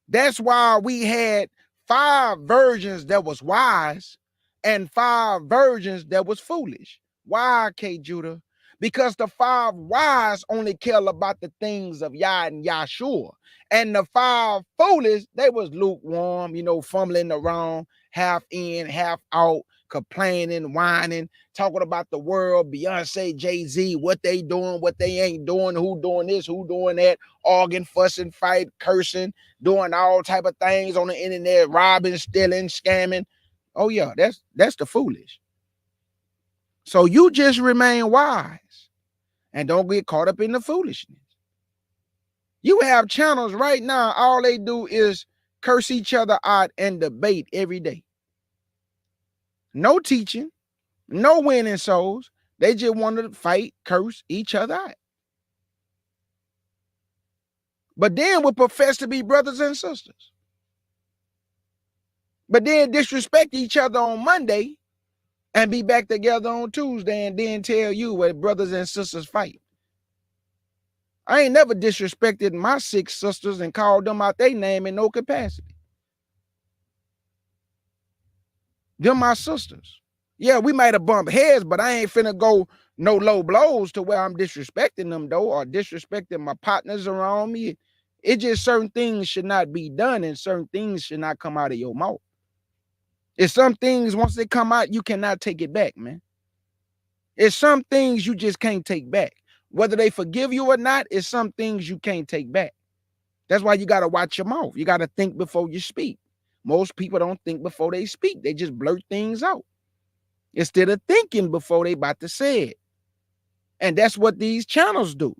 That's why we had 5 virgins that was wise and 5 virgins that was foolish. Why, K. Judah? Because the 5 wise only care about the things of Yah and Yahshua. And the 5 foolish, they was lukewarm, fumbling around, half in, half out, complaining, whining, talking about the world, Beyonce, Jay-Z, what they doing, what they ain't doing, who doing this, who doing that, arguing, fussing, fight, cursing, doing all type of things on the internet, robbing, stealing, scamming. Oh yeah, that's the foolish. So you just remain wise and don't get caught up in the foolishness. You have channels right now, all they do is curse each other out and debate every day. No teaching, no winning souls. They just want to fight, curse each other out. But then we profess to be brothers and sisters. But then disrespect each other on Monday and be back together on Tuesday and then tell you where brothers and sisters fight. I ain't never disrespected my 6 sisters and called them out their name in no capacity. Them my sisters. Yeah, we might have bumped heads, but I ain't finna go no low blows to where I'm disrespecting them though, or disrespecting my partners around me. It just certain things should not be done and certain things should not come out of your mouth. It's some things, once they come out, you cannot take it back, man. It's some things you just can't take back. Whether they forgive you or not, it's some things you can't take back. That's why you got to watch your mouth. You got to think before you speak. Most people don't think before they speak. They just blurt things out instead of thinking before they about to say it. And that's what these channels do.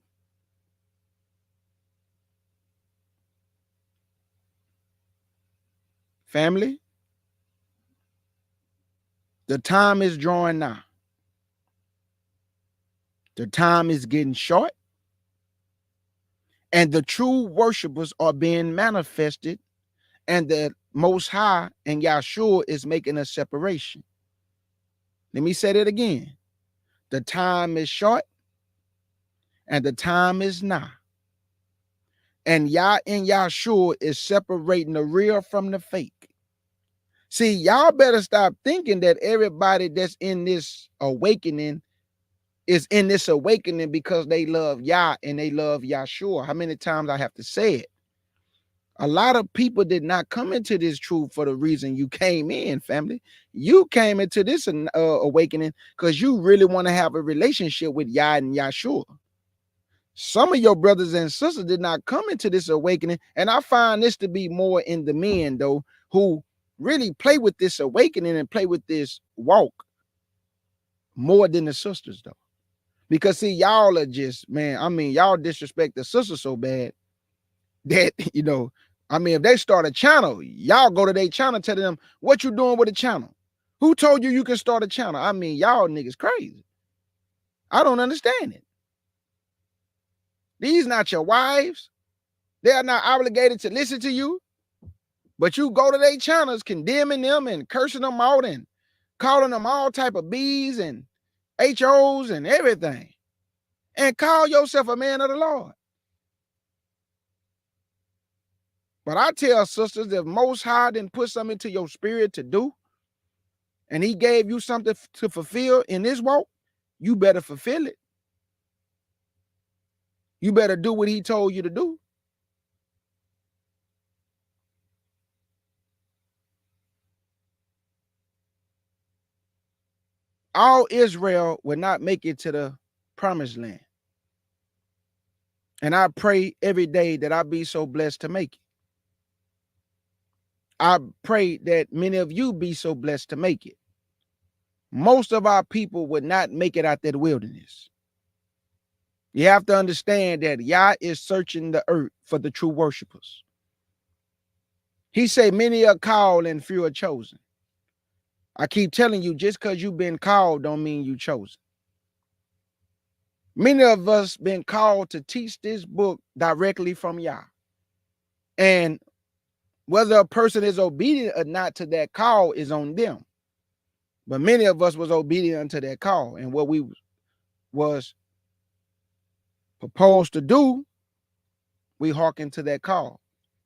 Family, the time is drawing nigh. The time is getting short. And the true worshipers are being manifested. And the Most High and Yahshua is making a separation. Let me say that again. The time is short and the time is nigh. And Yah and Yahshua is separating the real from the fake. See, y'all better stop thinking that everybody that's in this awakening is in this awakening because they love Yah and they love Yahshua. How many times I have to say it? A lot of people did not come into this truth for the reason you came in, family. You came into this awakening because you really want to have a relationship with Yah and Yahshua. Some of your brothers and sisters did not come into this awakening, and I find this to be more in the men, though, who really play with this awakening and play with this walk more than the sisters, though. Because, see, y'all are just, man, I mean, y'all disrespect the sisters so bad that, if they start a channel, y'all go to their channel, tell them, what you doing with the channel? Who told you can start a channel? I mean, y'all niggas crazy. I don't understand it. These not your wives. They are not obligated to listen to you. But you go to their channels condemning them and cursing them out and calling them all type of B's and HOs and everything. And call yourself a man of the Lord. But I tell sisters, if Most High didn't put something into your spirit to do, and he gave you something to fulfill in this walk, you better fulfill it. You better do what he told you to do. All Israel will not make it to the promised land. And I pray every day that I be so blessed to make it. I pray that many of you be so blessed to make it. Most of our people would not make it out that wilderness. You have to understand that Yah is searching the earth for the true worshipers. He said, many are called and few are chosen. I keep telling you, just because you've been called don't mean you chosen. Many of us been called to teach this book directly from Yah. And whether a person is obedient or not to that call is on them. But many of us was obedient unto that call. And what we was proposed to do, we hearken to that call.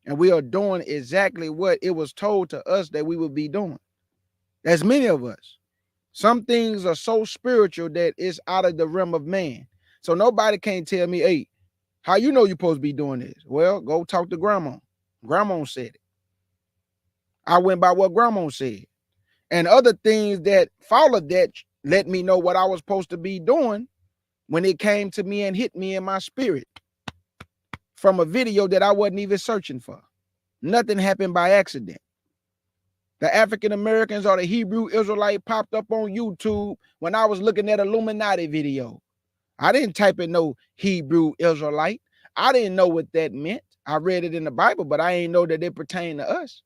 And we are doing exactly what it was told to us that we would be doing. That's many of us. Some things are so spiritual that it's out of the realm of man. So nobody can't tell me, hey, how you know you're supposed to be doing this? Well, go talk to grandma. Grandma said it. I went by what grandma said. And other things that followed that let me know what I was supposed to be doing when it came to me and hit me in my spirit from a video that I wasn't even searching for. Nothing happened by accident. The African Americans or the Hebrew Israelite popped up on YouTube when I was looking at Illuminati video. I didn't type in no Hebrew Israelite. I didn't know what that meant. I read it in the Bible, but I ain't know that it pertained to us.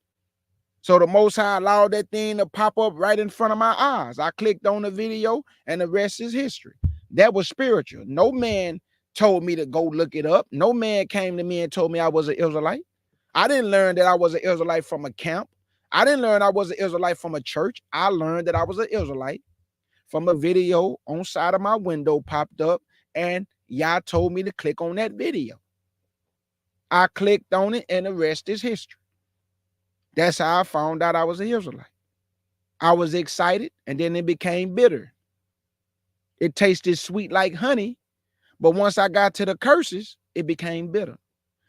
So the Most High allowed that thing to pop up right in front of my eyes. I clicked on the video and the rest is history. That was spiritual. No man told me to go look it up. No man came to me and told me I was an Israelite. I didn't learn that I was an Israelite from a camp. I didn't learn I was an Israelite from a church. I learned that I was an Israelite from a video on side of my window popped up and Yah told me to click on that video. I clicked on it and the rest is history. That's how I found out I was an Israelite. I was excited and then it became bitter. It tasted sweet like honey, but once I got to the curses, it became bitter.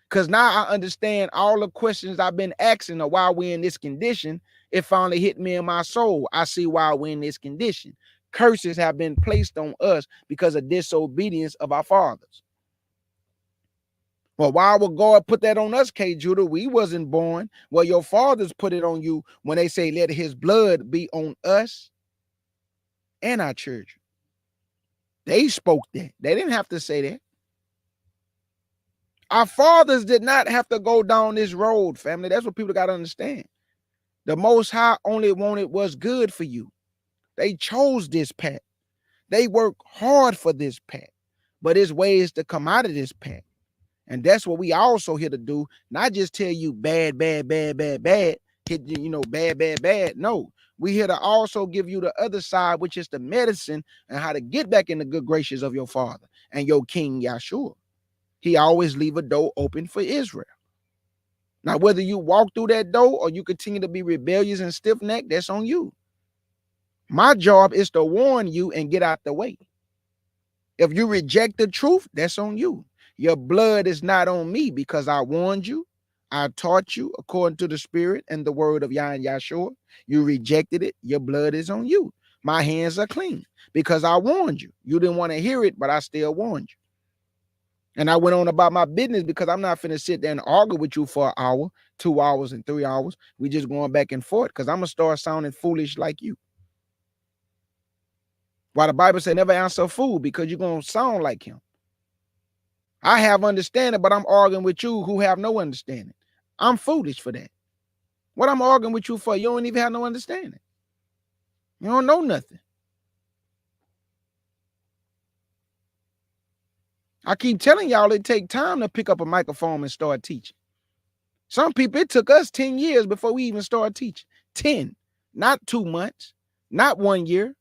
Because now I understand all the questions I've been asking of why we're in this condition. It finally hit me in my soul. I see why we're in this condition. Curses have been placed on us because of disobedience of our fathers. Well, why would God put that on us, K. Judah? We wasn't born. Well, your fathers put it on you when they say, let his blood be on us and our children. They spoke that. They didn't have to say that. Our fathers did not have to go down this road, family. That's what people got to understand. The Most High only wanted what's good for you. They chose this path. They worked hard for this path. But there's ways to come out of this path. And that's what we also here to do. Not just tell you bad, bad, bad, bad, bad. Hit you, bad, bad, bad. No. We here to also give you the other side, which is the medicine and how to get back in the good graces of your Father and your King Yahshua. He always leave a door open for Israel. Now, whether you walk through that door or you continue to be rebellious and stiff-necked, that's on you. My job is to warn you and get out the way. If you reject the truth, that's on you. Your blood is not on me because I warned you. I taught you according to the spirit and the word of Yah and Yahshua. You rejected it. Your blood is on you. My hands are clean because I warned you. You didn't want to hear it, but I still warned you. And I went on about my business because I'm not finna sit there and argue with you for an hour, 2 hours, and 3 hours. We just going back and forth because I'm going to start sounding foolish like you. Why the Bible said never answer a fool, because you're going to sound like him. I have understanding, but I'm arguing with you who have no understanding. I'm foolish for that. What I'm arguing with you for, you don't even have no understanding. You don't know nothing. I keep telling y'all it take time to pick up a microphone and start teaching. Some people, it took us 10 years before we even started teaching. 10, not 2 months, not 1 year.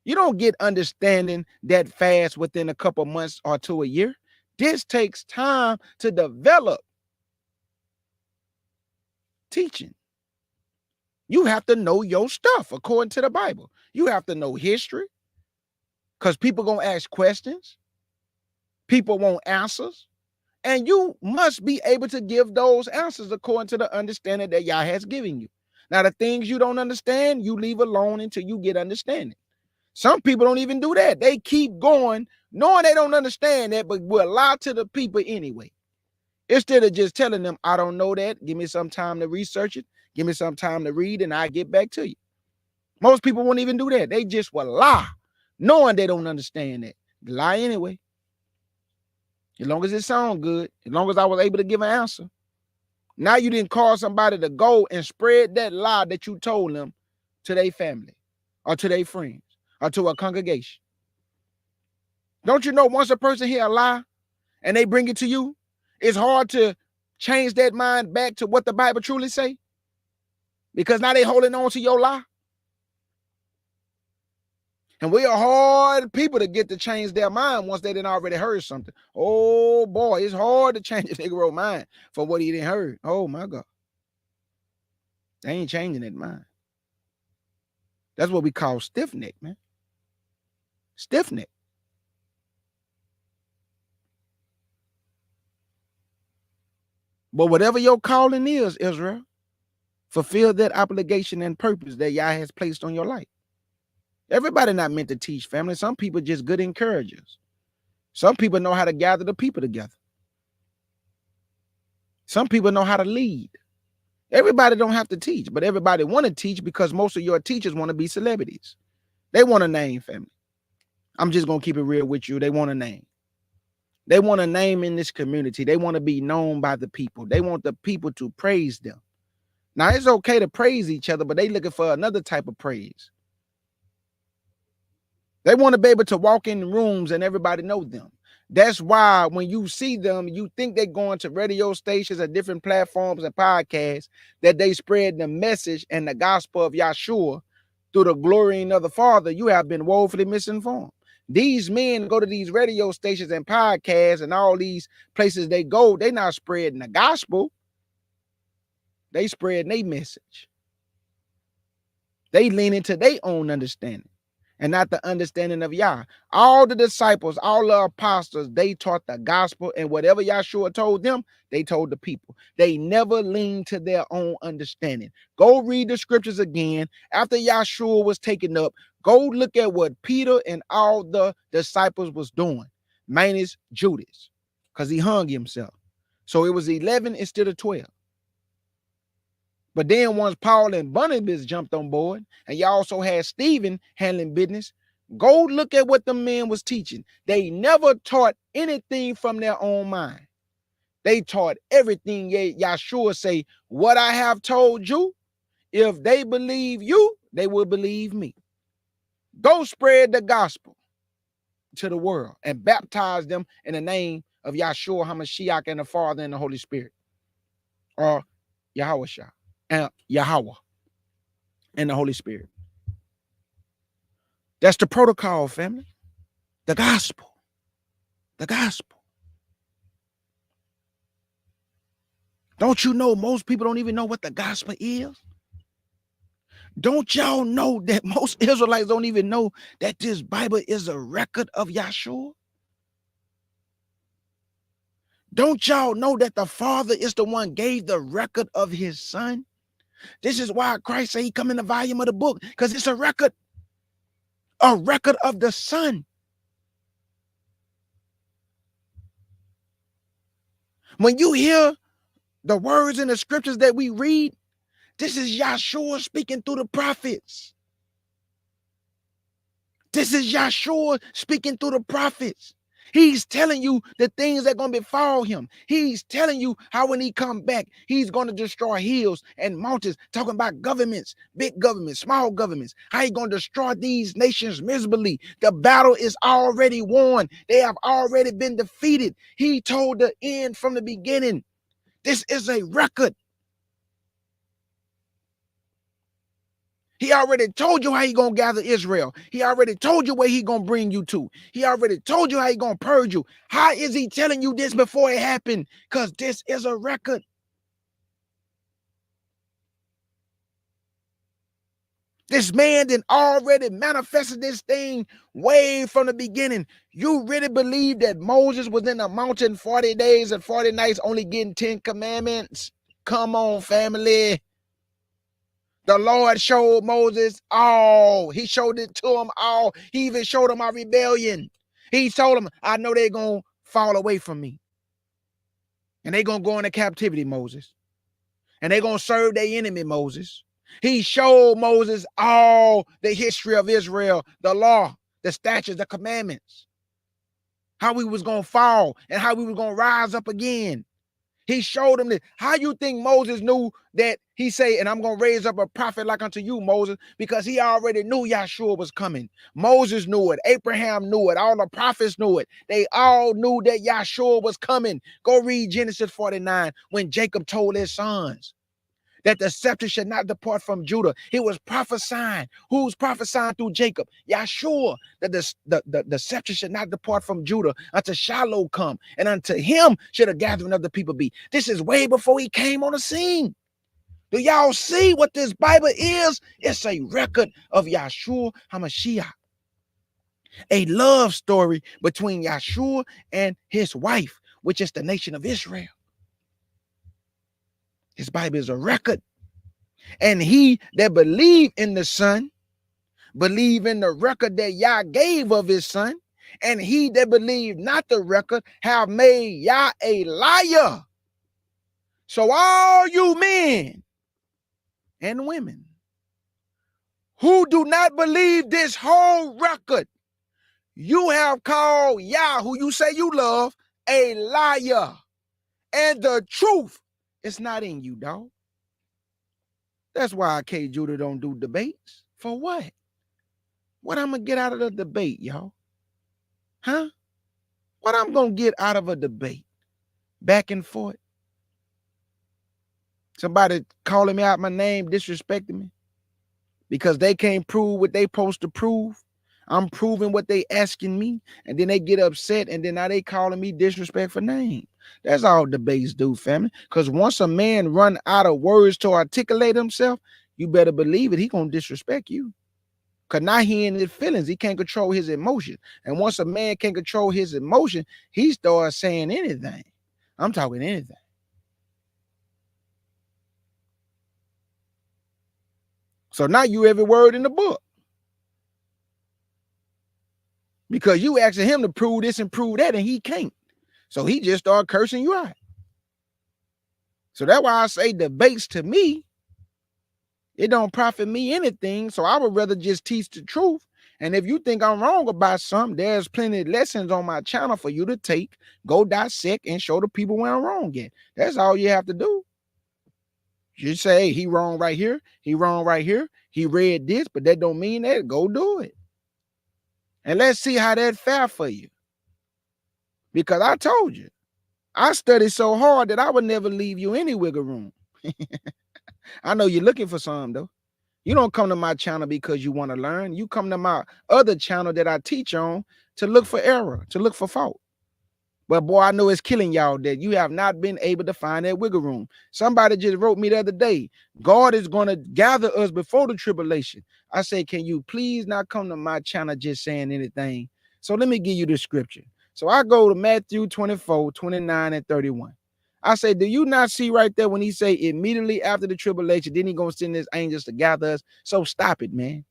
You don't get understanding that fast within a couple months or to a year. This takes time to develop teaching. You have to know your stuff according to the Bible. You have to know history because people going to ask questions. People want answers. And you must be able to give those answers according to the understanding that Yah has given you. Now, the things you don't understand, you leave alone until you get understanding. Some people don't even do that. They keep going, knowing they don't understand that, but will lie to the people anyway. Instead of just telling them, I don't know that. Give me some time to research it. Give me some time to read, and I'll get back to you. Most people won't even do that. They just will lie, knowing they don't understand that. Lie anyway. As long as it sounds good, as long as I was able to give an answer. Now you didn't call somebody to go and spread that lie that you told them to their family or to their friends or to a congregation. Don't you know once a person hear a lie and they bring it to you, it's hard to change that mind back to what the Bible truly say? Because now they holding on to your lie. And we are hard people to get to change their mind once they didn't already heard something. Oh boy, it's hard to change a Negro mind for what he didn't heard. Oh my God. They ain't changing that mind. That's what we call stiff neck, man. Stiff neck. But whatever your calling is, Israel, fulfill that obligation and purpose that Yah has placed on your life. Everybody not meant to teach, family. Some people just good encouragers. Some people know how to gather the people together. Some people know how to lead. Everybody don't have to teach, but everybody want to teach because most of your teachers want to be celebrities. They want a name, family. I'm just going to keep it real with you. They want a name. They want a name in this community. They want to be known by the people. They want the people to praise them. Now, it's okay to praise each other, but they looking for another type of praise. They want to be able to walk in rooms and everybody know them. That's why when you see them, you think they're going to radio stations and different platforms and podcasts, that they spread the message and the gospel of Yahshua through the glorying of the Father. You have been woefully misinformed. These men go to these radio stations and podcasts and all these places they go, they're not spreading the gospel. They spreading their message. They lean into their own understanding and not the understanding of Yah. All the disciples, all the apostles, they taught the gospel, and whatever Yahshua told them, they told the people. They never leaned to their own understanding. Go read the scriptures again. After Yahshua was taken up, go look at what Peter and all the disciples was doing, minus Judas, because he hung himself. So it was 11 instead of 12. But then once Paul and Barnabas jumped on board, and you also had Stephen handling business, go look at what the men was teaching. They never taught anything from their own mind. They taught everything. Yahshua say, what I have told you, if they believe you, they will believe me. Go spread the gospel to the world and baptize them in the name of Yahshua HaMashiach and the Father and the Holy Spirit, or Yahweh and Yahweh and the Holy Spirit. That's the protocol, family. The gospel. The gospel. Don't you know most people don't even know what the gospel is? Don't y'all know that most Israelites don't even know that this Bible is a record of Yahshua? Don't y'all know that the Father is the one gave the record of his Son? This is why Christ said he come in the volume of the book, because it's a record of the Son. When you hear the words in the scriptures that we read, this is Yahshua speaking through the prophets. This is Yahshua speaking through the prophets. He's telling you the things that are going to befall him. He's telling you how when he come back, he's going to destroy hills and mountains, talking about governments, big governments, small governments, how he's going to destroy these nations miserably. The battle is already won. They have already been defeated. He told the end from the beginning. This is a record. He already told you how he gonna gather Israel. He already told you where he gonna bring you to. He already told you how he gonna purge you. How is he telling you this before it happened? Because this is a record. This man then already manifested this thing way from the beginning. You really believe that Moses was in the mountain 40 days and 40 nights only getting 10 commandments? Come on, family. The Lord showed Moses all. He showed it to him all. He even showed him our rebellion. He told him, I know they're going to fall away from me. And they're going to go into captivity, Moses. And they're going to serve their enemy, Moses. He showed Moses all the history of Israel, the law, the statutes, the commandments. How we was going to fall and how we was going to rise up again. He showed him this. How you think Moses knew that he say, and I'm going to raise up a prophet like unto you, Moses, because he already knew Yahshua was coming. Moses knew it. Abraham knew it. All the prophets knew it. They all knew that Yahshua was coming. Go read Genesis 49 when Jacob told his sons that the scepter should not depart from Judah. He was prophesying. Who's prophesying through Jacob? Yahshua, that the scepter should not depart from Judah until Shiloh come, and unto him should a gathering of the people be. This is way before he came on the scene. Do y'all see what this Bible is? It's a record of Yahshua HaMashiach. A love story between Yahshua and his wife, which is the nation of Israel. His Bible is a record. And he that believe in the Son, believe in the record that Yah gave of his Son. And he that believe not the record have made Yah a liar. So all you men and women who do not believe this whole record, you have called Yah, who you say you love, a liar. And the truth is not in you, dog. That's why K. Judah don't do debates. For what? What I'm going to get out of the debate, y'all? Huh? What I'm going to get out of a debate? Back and forth? Somebody calling me out my name, disrespecting me? Because they can't prove what they supposed to prove. I'm proving what they asking me. And then they get upset. And then now they calling me disrespectful name. That's all debates do, family. Because once a man run out of words to articulate himself, you better believe it. He gonna disrespect you. Because now he in his feelings. He can't control his emotion. And once a man can't control his emotion, he starts saying anything. I'm talking anything. So now you every word in the book. Because you asking him to prove this and prove that, and he can't. So he just started cursing you out. So that's why I say debates to me, it don't profit me anything. So I would rather just teach the truth. And if you think I'm wrong about something, there's plenty of lessons on my channel for you to take, go dissect, and show the people where I'm wrong at. That's all you have to do. You say, hey, he wrong right here. He wrong right here. He read this, but that don't mean that. Go do it. And let's see how that fair for you. Because I told you, I studied so hard that I would never leave you any wiggle room. I know you're looking for some, though. You don't come to my channel because you want to learn. You come to my other channel that I teach on to look for error, to look for fault. But boy, I know it's killing y'all that you have not been able to find that wiggle room. Somebody just wrote me the other day, God is going to gather us before the tribulation. I say, can you please not come to my channel just saying anything? So let me give you the scripture. So I go to Matthew 24, 29, and 31. I say, do you not see right there when he say immediately after the tribulation, then he going to send his angels to gather us? So stop it, man.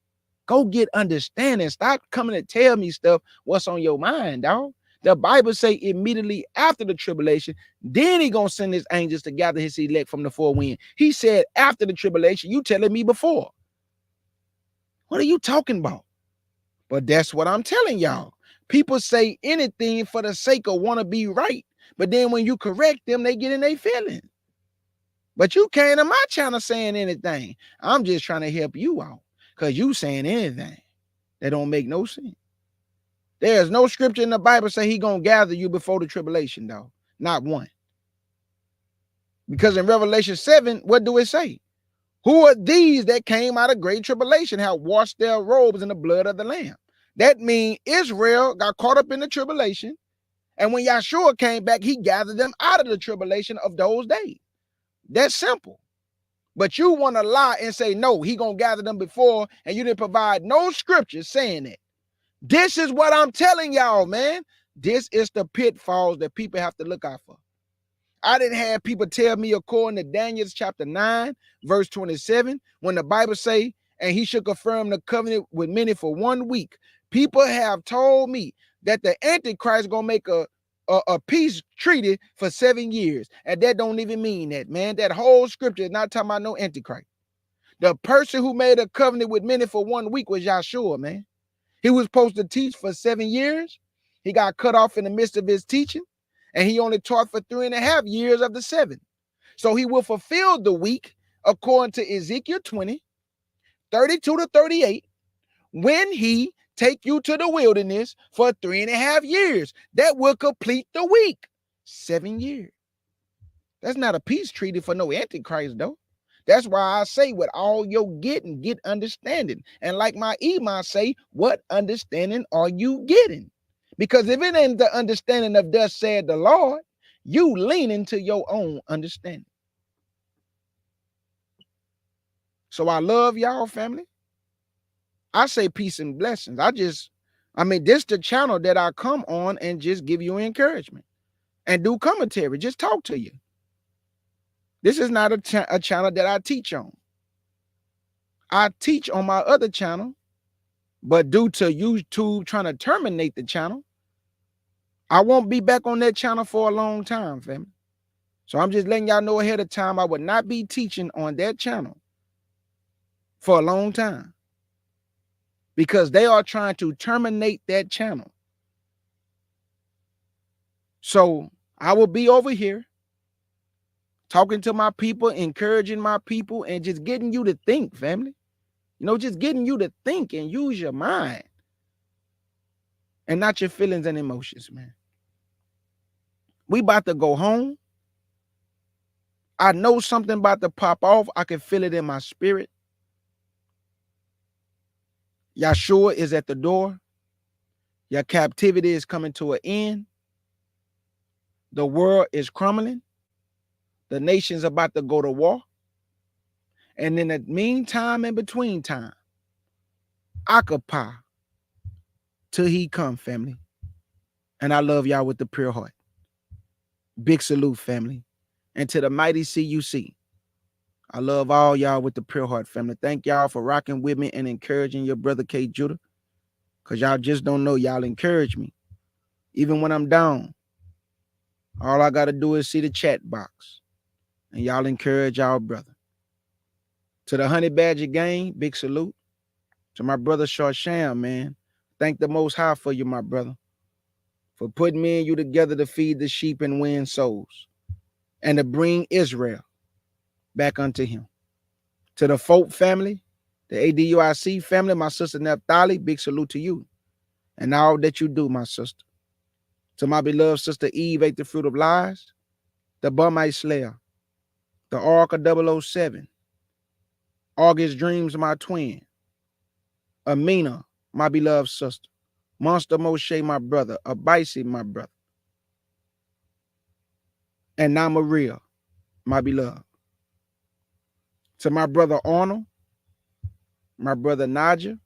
Go get understanding. Stop coming to tell me stuff what's on your mind, dog. The Bible say immediately after the tribulation, then he going to send his angels to gather his elect from the four winds. He said after the tribulation, you telling me before. What are you talking about? But that's what I'm telling y'all. People say anything for the sake of want to be right. But then when you correct them, they get in their feelings. But you came to my channel saying anything. I'm just trying to help you out. Because you saying anything that don't make no sense. There's no scripture in the Bible say he going to gather you before the tribulation, though. Not one. Because in Revelation 7, what do it say? Who are these that came out of great tribulation, have washed their robes in the blood of the Lamb? That means Israel got caught up in the tribulation. And when Yahshua came back, he gathered them out of the tribulation of those days. That's simple. But you want to lie and say, no, he going to gather them before, and you didn't provide no scripture saying that. This is what I'm telling y'all, man. This is the pitfalls that people have to look out for. I didn't have people tell me according to Daniel chapter 9, verse 27, when the Bible say, and he should confirm the covenant with many for 1 week. People have told me that the Antichrist gonna make a peace treaty for 7 years. And that don't even mean that, man. That whole scripture is not talking about no Antichrist. The person who made a covenant with many for 1 week was Yahshua, man. He was supposed to teach for 7 years. He got cut off in the midst of his teaching, and he only taught for 3.5 years of the 7. So he will fulfill the week according to Ezekiel 20, 32 to 38, when he take you to the wilderness for 3.5 years. That will complete the week. 7 years. That's not a peace treaty for no Antichrist, though. That's why I say, with all your getting, get understanding. And like my Imam say, what understanding are you getting? Because if it ain't the understanding of thus said the Lord, you lean into your own understanding. So I love y'all, family. I say peace and blessings. This is the channel that I come on and just give you encouragement and do commentary, just talk to you. This is not a channel that I teach on. I teach on my other channel, but due to YouTube trying to terminate the channel, I won't be back on that channel for a long time, family. So I'm just letting y'all know ahead of time, I would not be teaching on that channel for a long time, because they are trying to terminate that channel. So I will be over here talking to my people, encouraging my people, and just getting you to think, family. Just getting you to think and use your mind and not your feelings and emotions, man. We about to go home. I know something about to pop off. I can feel it in my spirit. Yahshua is at the door. Your captivity is coming to an end. The world is crumbling. The nation's about to go to war. And in the meantime and between time, occupy till he come, family. And I love y'all with the pure heart. Big salute, family. And to the mighty CUC, I love all y'all with the pure heart, family. Thank y'all for rocking with me and encouraging your brother K. Judah. Because y'all just don't know, y'all encourage me. Even when I'm down, all I got to do is see the chat box. And y'all encourage y'all brother. To the Honey Badger gang, big salute. To my brother Sham, man. Thank the Most High for you, my brother. For putting me and you together to feed the sheep and win souls. And to bring Israel back unto him. To the Folk family, the ADUIC family, my sister Naphtali, big salute to you. And all that you do, my sister. To my beloved sister Eve, ate the fruit of lies. The Bumite Slayer. The Ark of 007. August Dreams, my twin. Amina, my beloved sister. Monster Moshe, my brother. Abaisi, my brother. And Namaria, my beloved. To my brother Arnold, my brother Naja,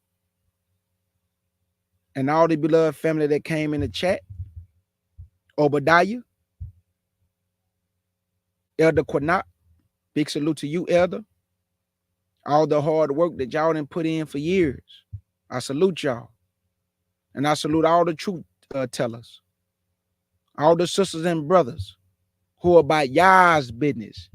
and all the beloved family that came in the chat. Obadiah, Elder Quanat, big salute to you, Elder. All the hard work that y'all done put in for years. I salute y'all. And I salute all the truth tellers. All the sisters and brothers who are about Yah's business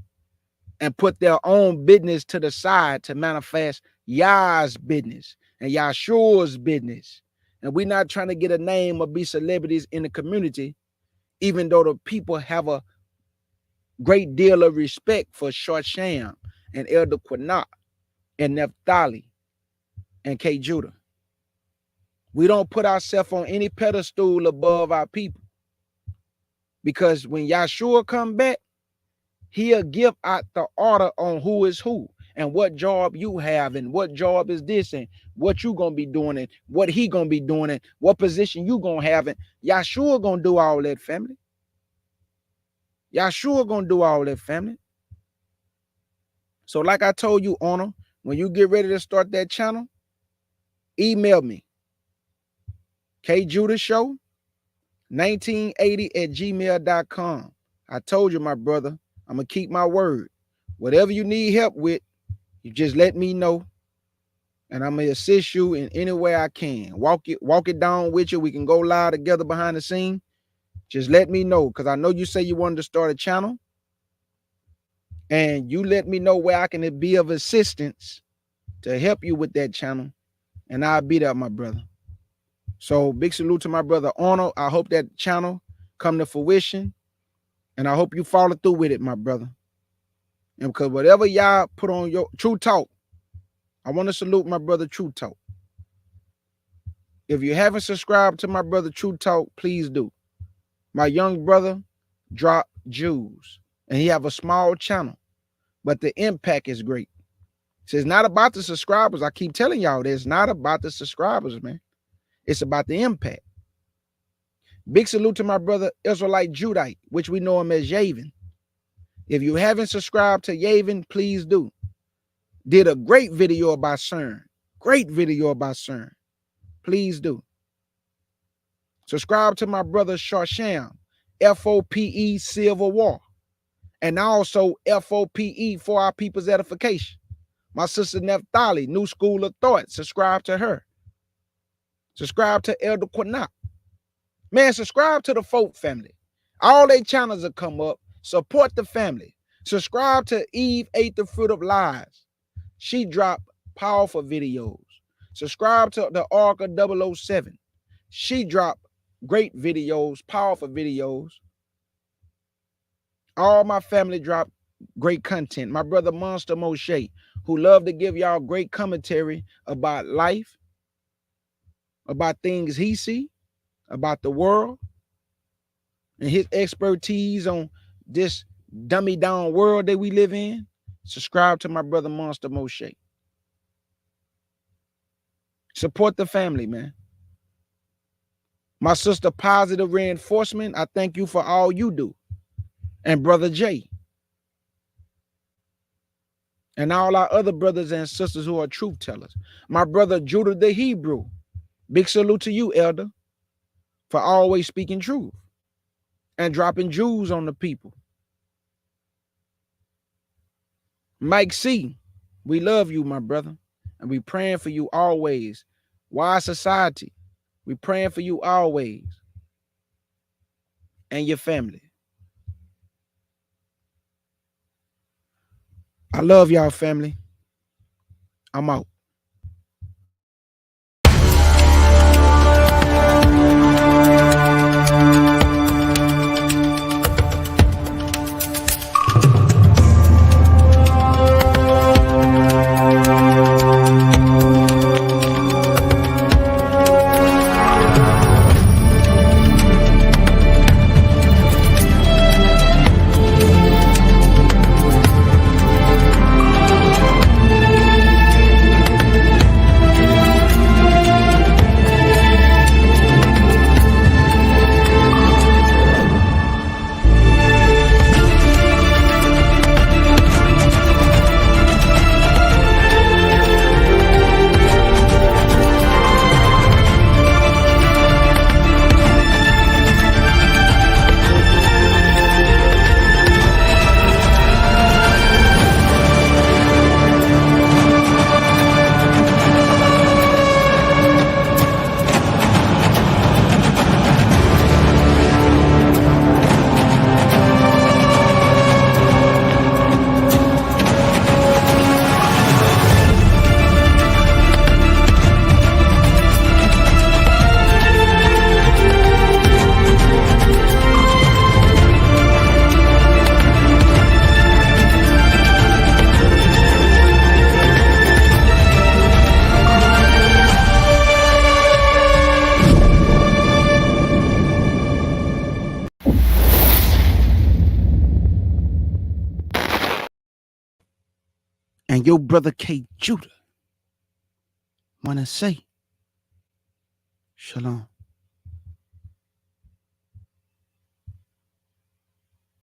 and put their own business to the side to manifest Yah's business and Yahshua's business. And we're not trying to get a name or be celebrities in the community, even though the people have a great deal of respect for Sham and Elder Quanat and Naphtali and K. Judah. We don't put ourselves on any pedestal above our people. Because when Yahshua come back, he'll give out the order on who is who and what job you have and what job is this and what you gonna be doing and what he gonna be doing and what position you gonna have. And Yahshua gonna do all that, family. Yahshua gonna do all that, family. So like I told you, Honor, when you get ready to start that channel, email me. KJudahShow 1980 at gmail.com. I told you, my brother, I'm going to keep my word. Whatever you need help with, you just let me know, and I'm going to assist you in any way I can. Walk it down with you. We can go live together behind the scene. Just let me know, because I know you say you wanted to start a channel, and you let me know where I can be of assistance to help you with that channel, and I'll be there, my brother. So big salute to my brother Arnold. I hope that channel come to fruition, and I hope you follow through with it, my brother. And because whatever y'all put on your True Talk, I want to salute my brother True Talk. If you haven't subscribed to my brother True Talk, please do. My young brother drop jewels, and he have a small channel, but the impact is great. So it's not about the subscribers. I keep telling y'all, it's not about the subscribers, man. It's about the impact. Big salute to my brother Israelite Judite, which we know him as Yavin. If you haven't subscribed to Yavin, please do. Did a great video about CERN. Great video about CERN. Please do. Subscribe to my brother Sharsham, FOPE Civil War, and also FOPE for our people's edification. My sister Naphtali, New School of Thought. Subscribe to her. Subscribe to Elder Quanah. Man, subscribe to the Folk family. All their channels will come up. Support the family. Subscribe to Eve Ate the Fruit of Lies. She dropped powerful videos. Subscribe to the Ark of 007. She dropped great videos, powerful videos. All my family dropped great content. My brother Monster Moshe, who love to give y'all great commentary about life, about things he see, about the world, and his expertise on this dummy down world that we live in. Subscribe to my brother Monster Moshe. Support the family, man. My sister Positive Reinforcement, I thank you for all you do. And brother Jay. And all our other brothers and sisters who are truth tellers. My brother Judah the Hebrew. Big salute to you, elder, for always speaking truth and dropping jewels on the people. Mike C., we love you, my brother, and we praying for you always. Wise Society, we praying for you always and your family. I love y'all, family. I'm out. And your brother K. Judah want to say, Shalom.